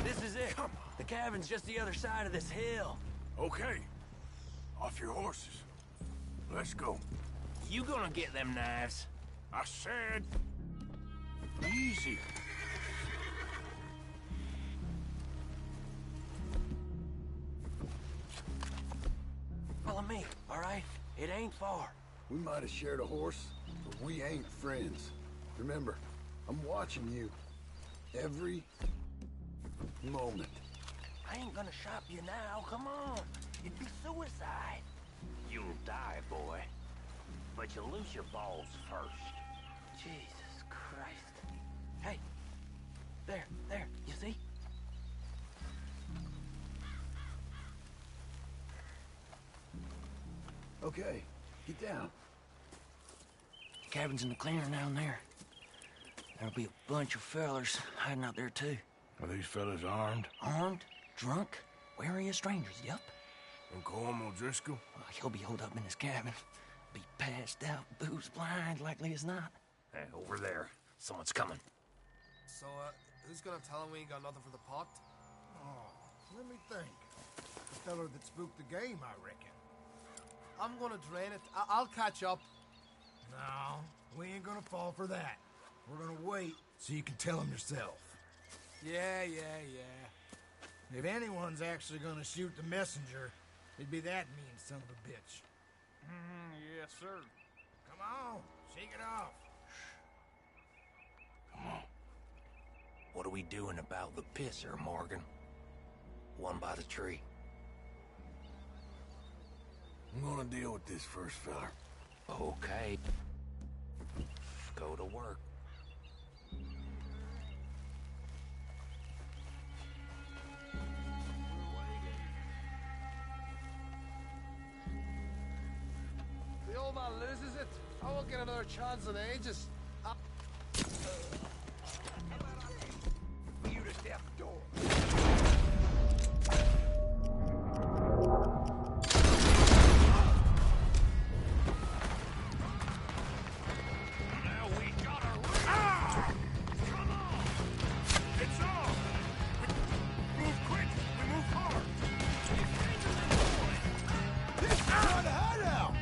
P: This is it. The cabin's just the other side of this hill.
A: Okay. Off your horses. Let's go.
J: You gonna get them knives?
A: I said... easy.
P: Follow me, all right? It ain't far.
O: We might have shared a horse, but we ain't friends. Remember, I'm watching you. Every moment.
P: I ain't gonna shop you now, come on. It'd be suicide.
J: You'll die, boy. But you'll lose your balls first.
P: Jesus Christ. Hey, there, you see?
O: Okay, get down.
P: Cabin's in the clearing down there. There'll be a bunch of fellers hiding out there, too.
A: Are these fellas armed?
P: Armed, drunk, wary of strangers, yup.
A: And Colm O'Driscoll?
P: He'll be holed up in his cabin. Be passed out, booze blind, likely as not.
J: Hey, over there. Someone's coming.
E: So, who's gonna tell him we ain't got nothing for the pot?
Q: Oh, let me think. The feller that spooked the game, I reckon. I'm gonna drain it. I'll catch up. No, we ain't gonna fall for that. We're gonna wait so you can tell him yourself. Yeah. If anyone's actually gonna shoot the messenger, it'd be that mean son of a bitch.
J: Yes, sir.
Q: Come on, shake it off.
J: Come on. What are we doing about the pisser, Morgan? One by the tree.
A: I'm gonna deal with this first fella.
J: Okay. Go to work.
Q: The old man loses it. I won't get another chance in ages.
J: You to step door. Now we gotta come on! It's on! We move quick, we move hard.
O: This is not a hideout!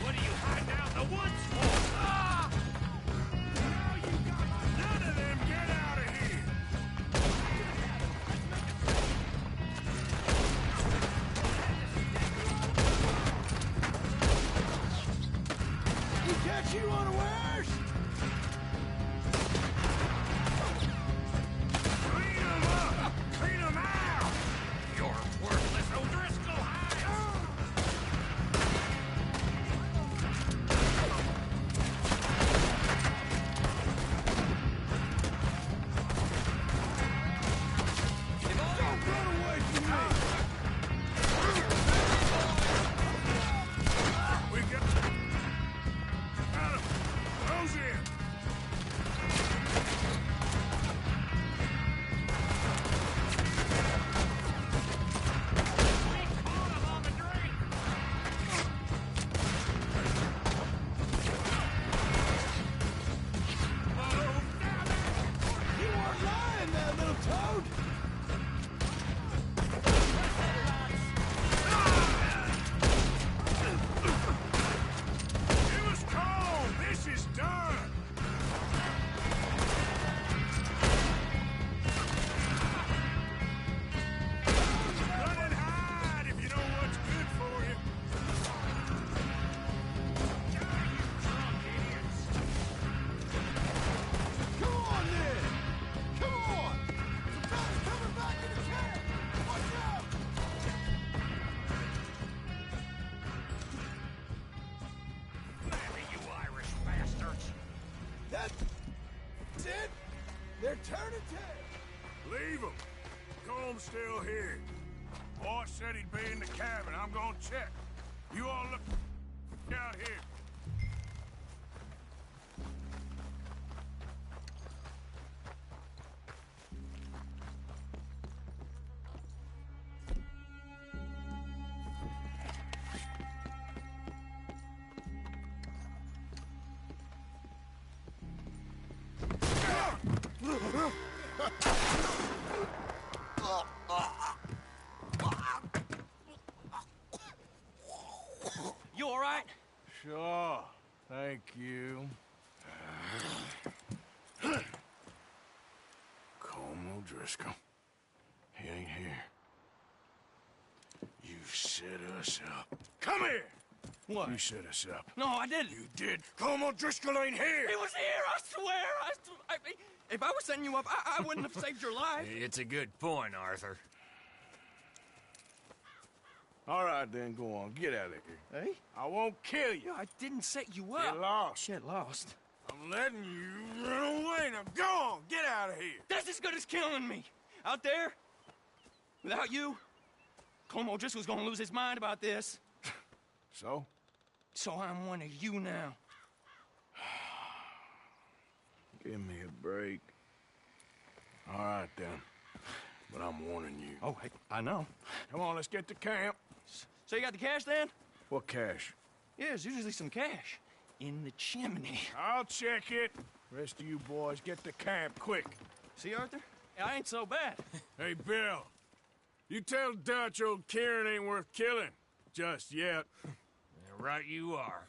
J: What are you hiding out in the woods for?
Q: That's it. They're turning tail.
A: Leave him. Comb's still here. Boss said he'd be in the cabin. I'm gonna check. You all look out here.
J: You all right?
A: Sure. Thank you. Colm O'Driscoll. He ain't here. You set us up. Come here!
J: What?
A: You set us up.
J: No, I didn't.
A: You did. Colm O'Driscoll ain't here!
J: He was here, I swear! If I was setting you up, I wouldn't have saved your life.
A: It's a good point, Arthur. All right, then, go on. Get out of here.
J: Hey?
A: I won't kill you.
J: I didn't set you up.
A: Get lost.
J: Get lost.
A: I'm letting you run away. Now go on. Get out of here.
J: That's as good as killing me. Out there, without you, Colm O'Driscoll's gonna lose his mind about this.
A: So?
J: So I'm one of you now.
A: Give me a break. All right, then. But I'm warning you.
J: Oh, hey, I know.
A: Come on, let's get to camp.
J: So you got the cash, then?
A: What cash?
J: Yeah, there's usually some cash. In the chimney.
A: I'll check it. Rest of you boys, get to camp, quick.
J: See, Arthur? I ain't so bad.
A: Hey, Bill. You tell Dutch old Kieran ain't worth killing. Just yet.
J: Right you are.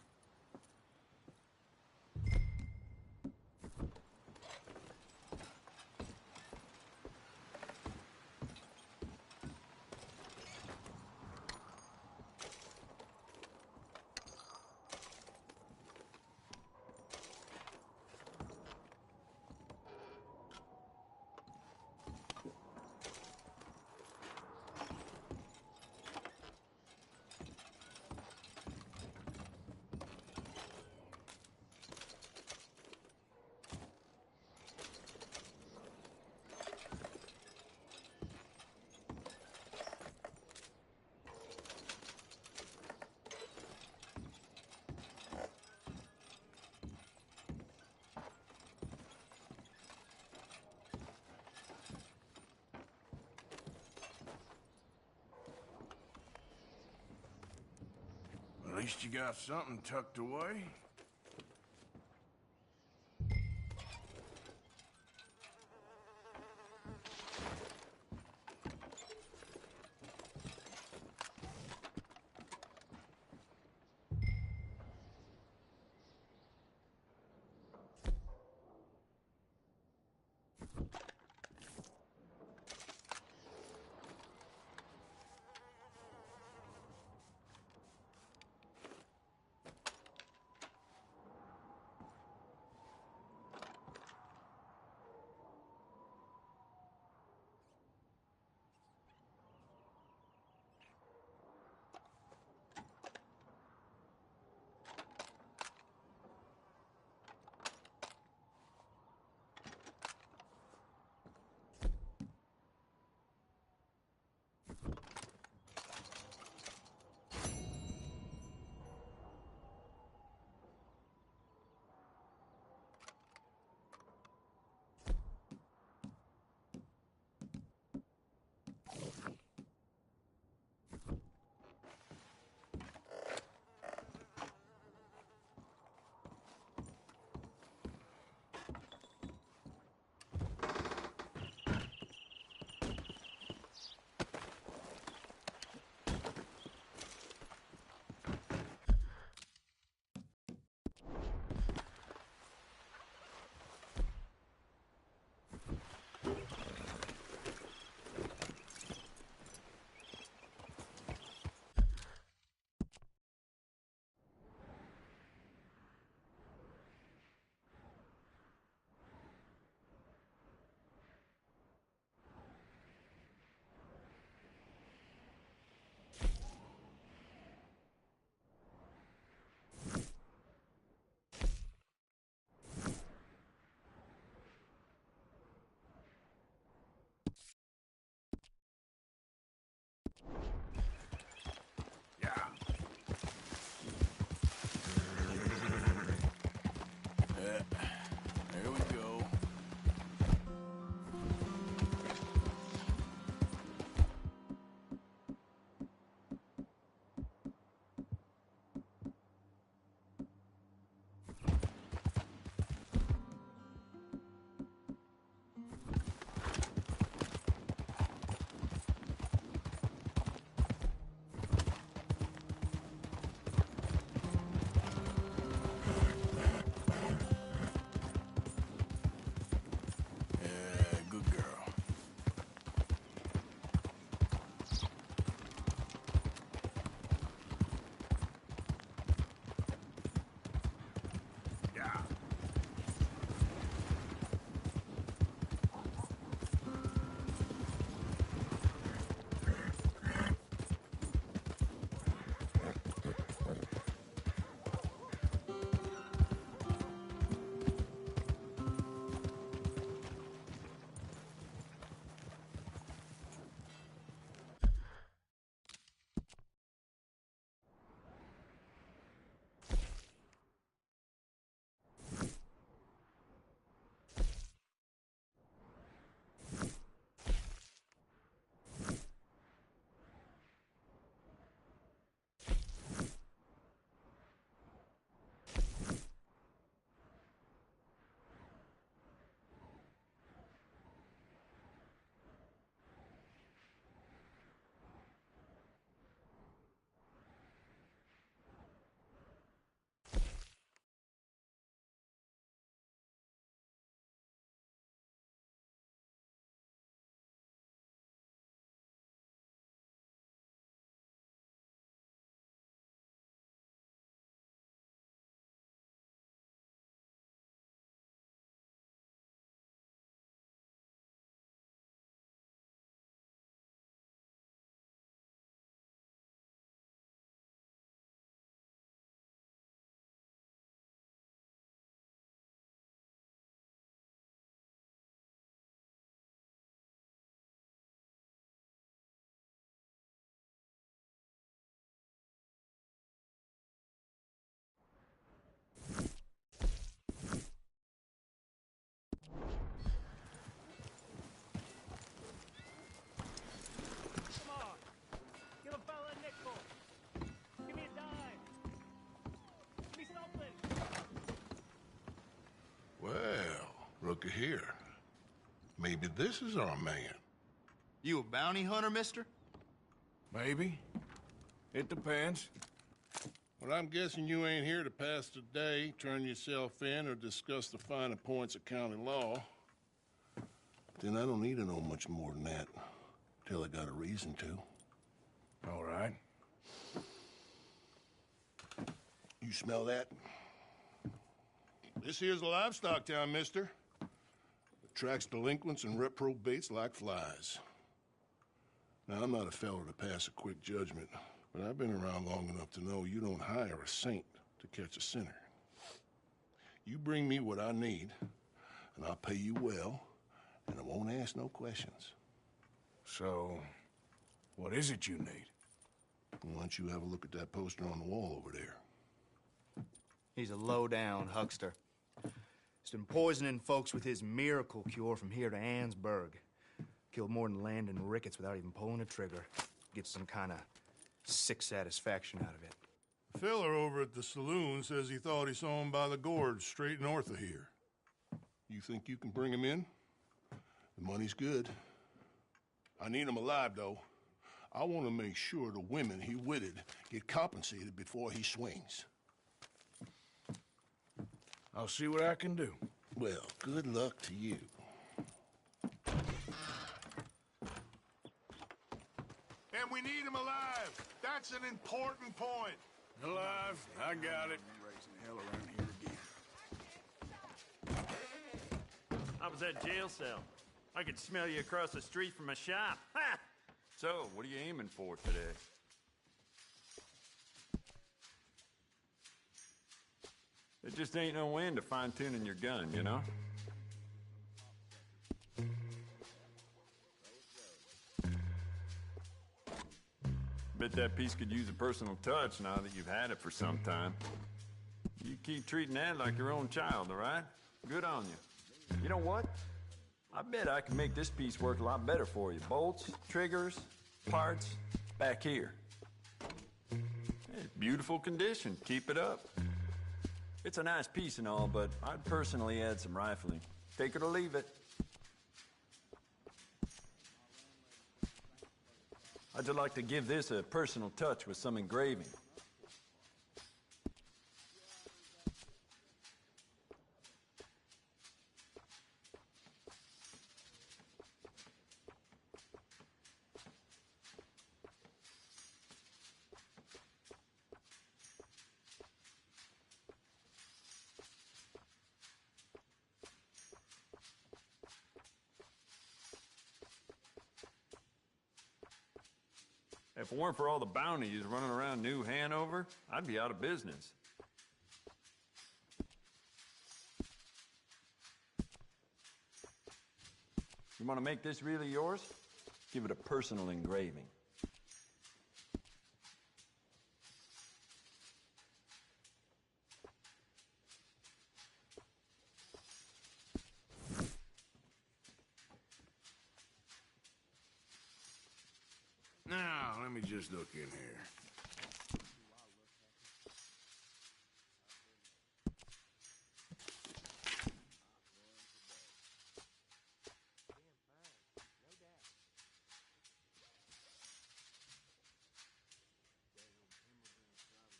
A: At least you got something tucked away.
K: looky here. Maybe this is our man.
H: You a bounty hunter, mister?
A: Maybe. It depends.
K: Well, I'm guessing you ain't here to pass the day, turn yourself in, or discuss the finer points of county law. Then I don't need to know much more than that, till I got a reason to.
A: All right.
K: You smell that? This here's a livestock town, mister. Attracts delinquents and reprobates like flies. Now, I'm not a fellow to pass a quick judgment, but I've been around long enough to know you don't hire a saint to catch a sinner. You bring me what I need, and I'll pay you well, and I won't ask no questions.
A: So, what is it you need?
K: Why don't you have a look at that poster on the wall over there?
H: He's a low-down huckster. He's been poisoning folks with his miracle cure from here to Annesburg. Killed more than Landon Ricketts without even pulling a trigger. Gets some kind of sick satisfaction out of it.
K: The fella over at the saloon says he thought he saw him by the gorge straight north of here. You think you can bring him in? The money's good. I need him alive, though. I want to make sure the women he witted get compensated before he swings.
A: I'll see what I can do.
K: Well, good luck to you.
A: And we need him alive. That's an important point. Alive? I got it. Raising hell around here again.
D: I was at jail cell. I could smell you across the street from a shop. Ha! So, what are you aiming for today? There just ain't no end to fine-tuning your gun, you know? Bet that piece could use a personal touch now that you've had it for some time. You keep treating that like your own child, all right? Good on you. You know what? I bet I can make this piece work a lot better for you. Bolts, triggers, parts, back here. Hey, beautiful condition. Keep it up. It's a nice piece and all, but I'd personally add some rifling. Take it or leave it. I'd just like to give this a personal touch with some engraving. If it weren't for all the bounties running around New Hanover, I'd be out of business. You want to make this really yours? Give it a personal engraving.
A: Now, let me just look in here.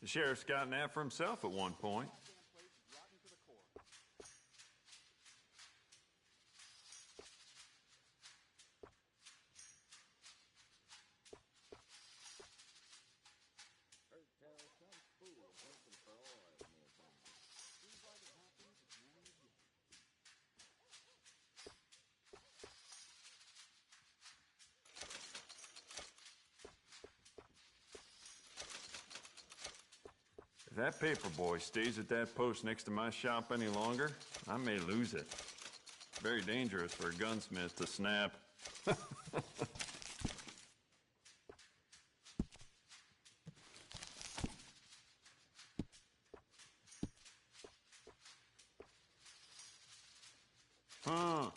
D: The sheriff's gotten after himself at one point. If that paper boy stays at that post next to my shop any longer, I may lose it. Very dangerous for a gunsmith to snap. Huh.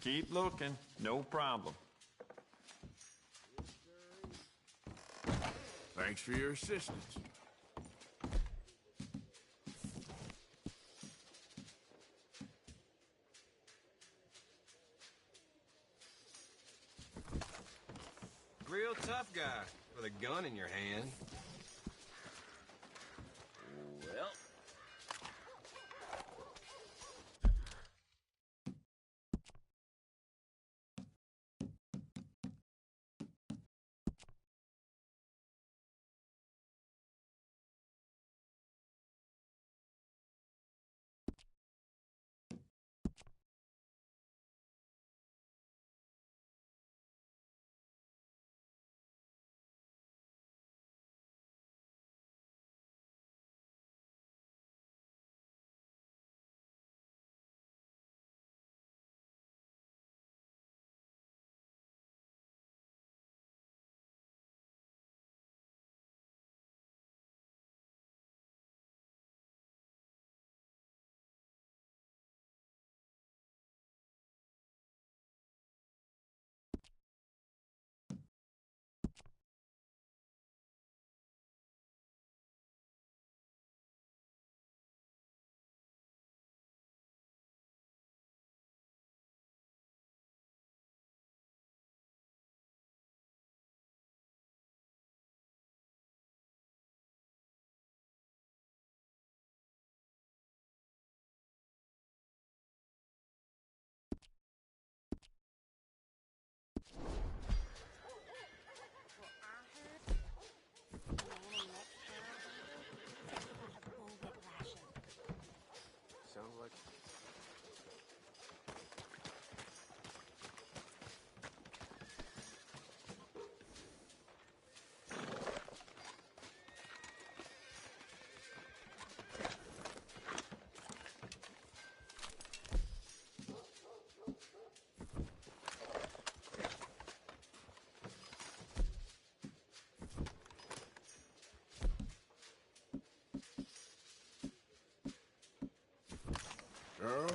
D: Keep looking. No problem.
A: Thanks for your assistance.
C: Real tough guy with a gun in your hand.
B: Well. Sounds like...
A: Girl?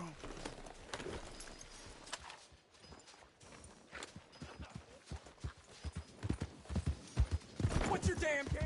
J: What's your damn game?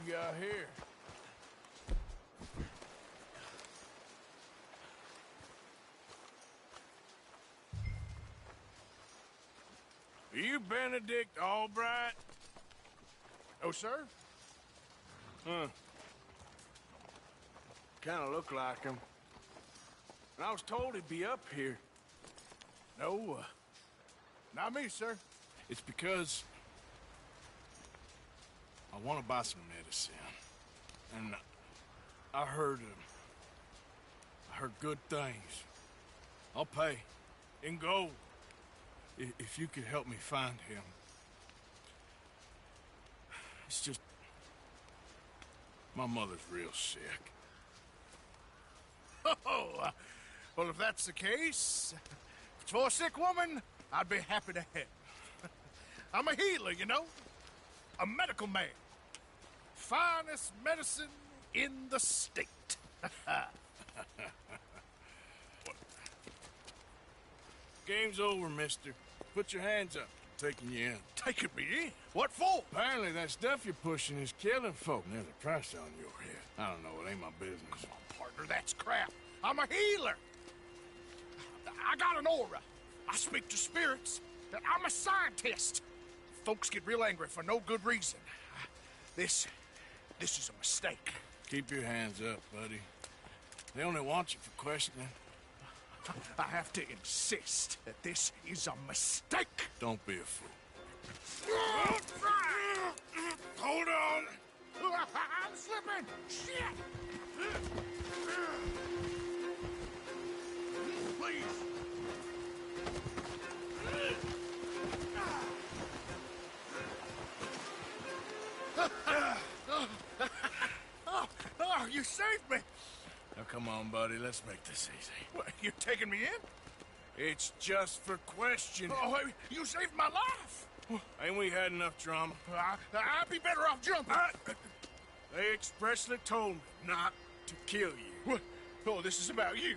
A: you got here? Are you Benedict Albright?
Q: Oh, sir?
A: Huh. Kinda look like him. And I was told he'd be up here.
Q: No, not me, sir.
A: It's because I want to buy some medicine. And I heard good things. I'll pay in gold if you could help me find him. It's just my mother's real sick.
Q: Oh, well, if that's the case, if it's for a sick woman, I'd be happy to help. I'm a healer, you know? A medical man. Finest medicine in the state.
A: Game's over, mister. Put your hands up. I'm taking you in.
Q: Taking me in? What for?
A: Apparently that stuff you're pushing is killing folk. And there's a price on your head. I don't know. It ain't my business.
Q: Come on, partner. That's crap. I'm a healer. I got an aura. I speak to spirits. I'm a scientist. Folks get real angry for no good reason. This is a mistake.
A: Keep your hands up, buddy. They only want you for questioning.
Q: I have to insist that this is a mistake.
A: Don't be a fool. Hold on.
Q: I'm slipping. Shit. Please. Oh, you saved me.
A: Now, come on, buddy. Let's make this easy.
Q: What, you're taking me in?
A: It's just for questioning.
Q: Oh, you saved my life.
A: Ain't we had enough drama?
Q: I'd be better off jumping.
A: They expressly told me not to kill you.
Q: Oh, this is about you.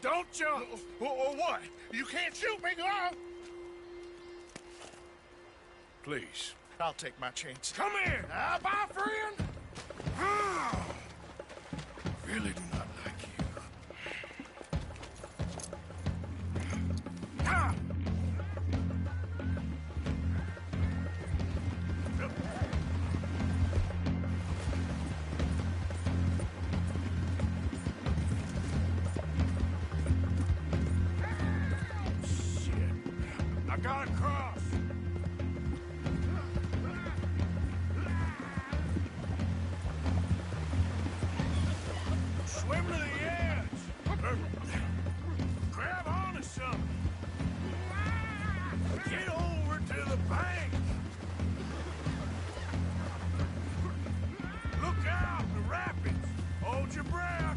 A: Don't jump.
Q: Or what? You can't shoot me,
A: Please.
Q: I'll take my chance.
A: Come here.
Q: Bye, friend.
A: Really do not like you. Shit. I gotta cross. Swim to the edge. Grab onto something. Get over to the bank. Look out, the rapids. Hold your breath.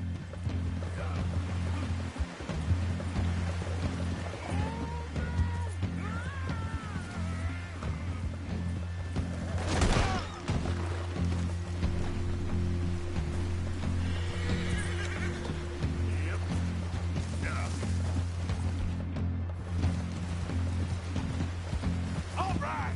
A: All right.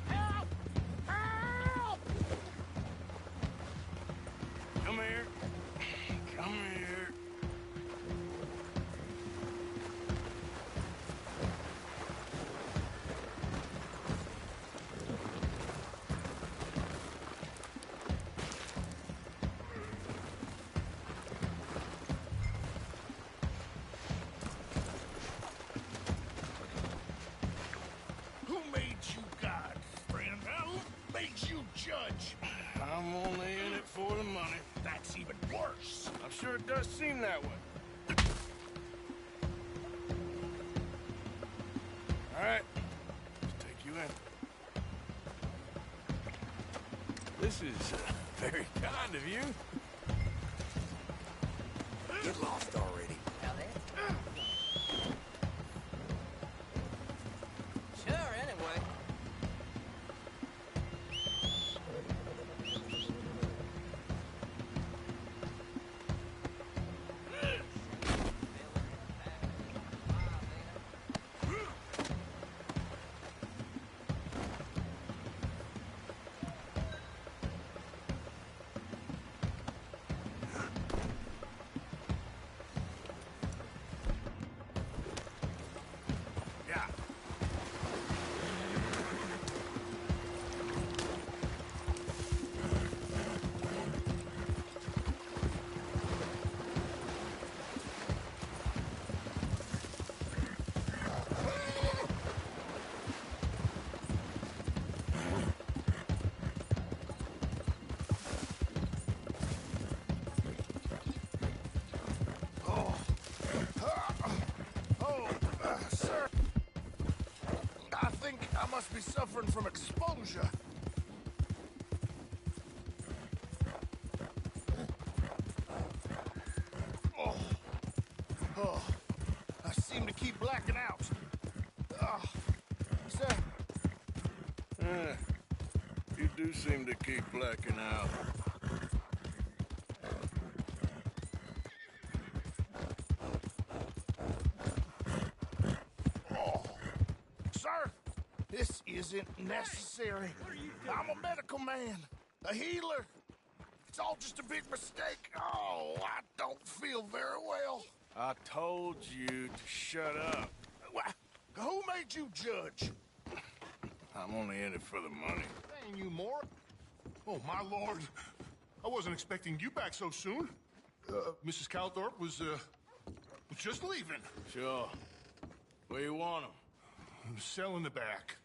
Q: Help! Help!
A: Come here. Come here.
Q: Who made you God, friend? Who made you judge?
A: I'm only in it for the money.
Q: That's even worse.
A: I'm sure it does seem that way. All right. Let's take you in. This is very kind of you.
Q: Get lost already.
B: Sure, anyway.
Q: must be suffering from exposure. Oh, I seem to keep blacking out. Sir.
A: You do seem to keep blacking out.
Q: Sir, this isn't necessary. I'm a medical man, a healer. It's all just a big mistake. Oh, I don't feel very well.
A: I told you to shut up.
Q: Who made you judge?
A: I'm only in it for the money.
K: Paying you more? Oh, my lord. I wasn't expecting you back so soon. Mrs. Calthorpe was just leaving.
A: Sure. Where you want him?
K: Cell in the back.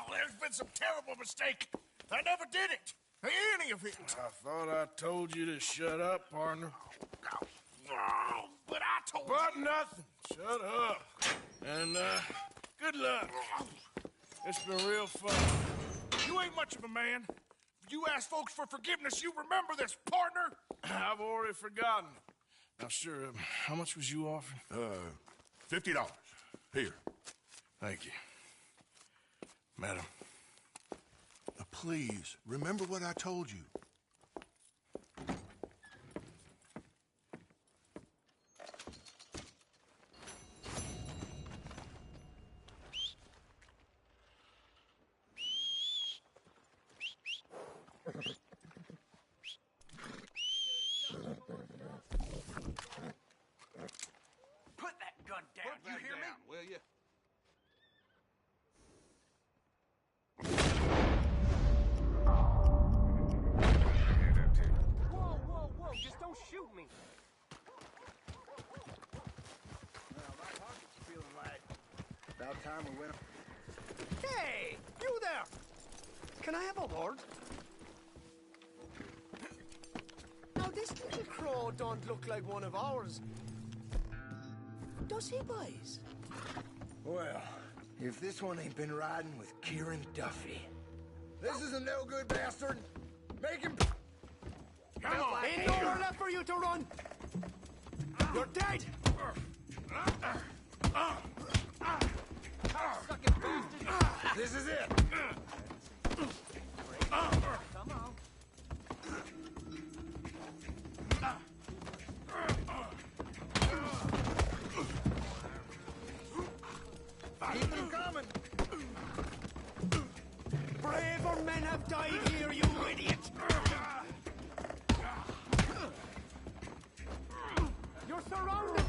Q: There's been some terrible mistake. I never did it. Any of it.
A: I thought I told you to shut up, partner.
Q: But I told you.
A: But nothing. Shut up. And, good luck. It's been real fun.
Q: You ain't much of a man. You ask folks for forgiveness, you remember this, partner?
A: I've already forgotten. Now, sure, how much was you offering?
K: $50. Here.
A: Thank you. Madam.
K: Please, remember what I told you.
J: Put that gun down, you hear me?
K: Will you?
B: Whoa, just don't shoot me.
H: Well, my pocket's feeling light. About time we went.
M: Hey, you there! Can I have a word? Now, this little crow don't look like one of ours. Does he, boys?
Q: Well, if this one ain't been riding with Kieran Duffy. This is a no-good bastard. Make him...
M: Come on! Ain't nowhere left for you to run! You're dead!
Q: This is it.
M: Come on.
Q: Keep them coming.
M: Braver men have died here, you idiot! You're surrounded!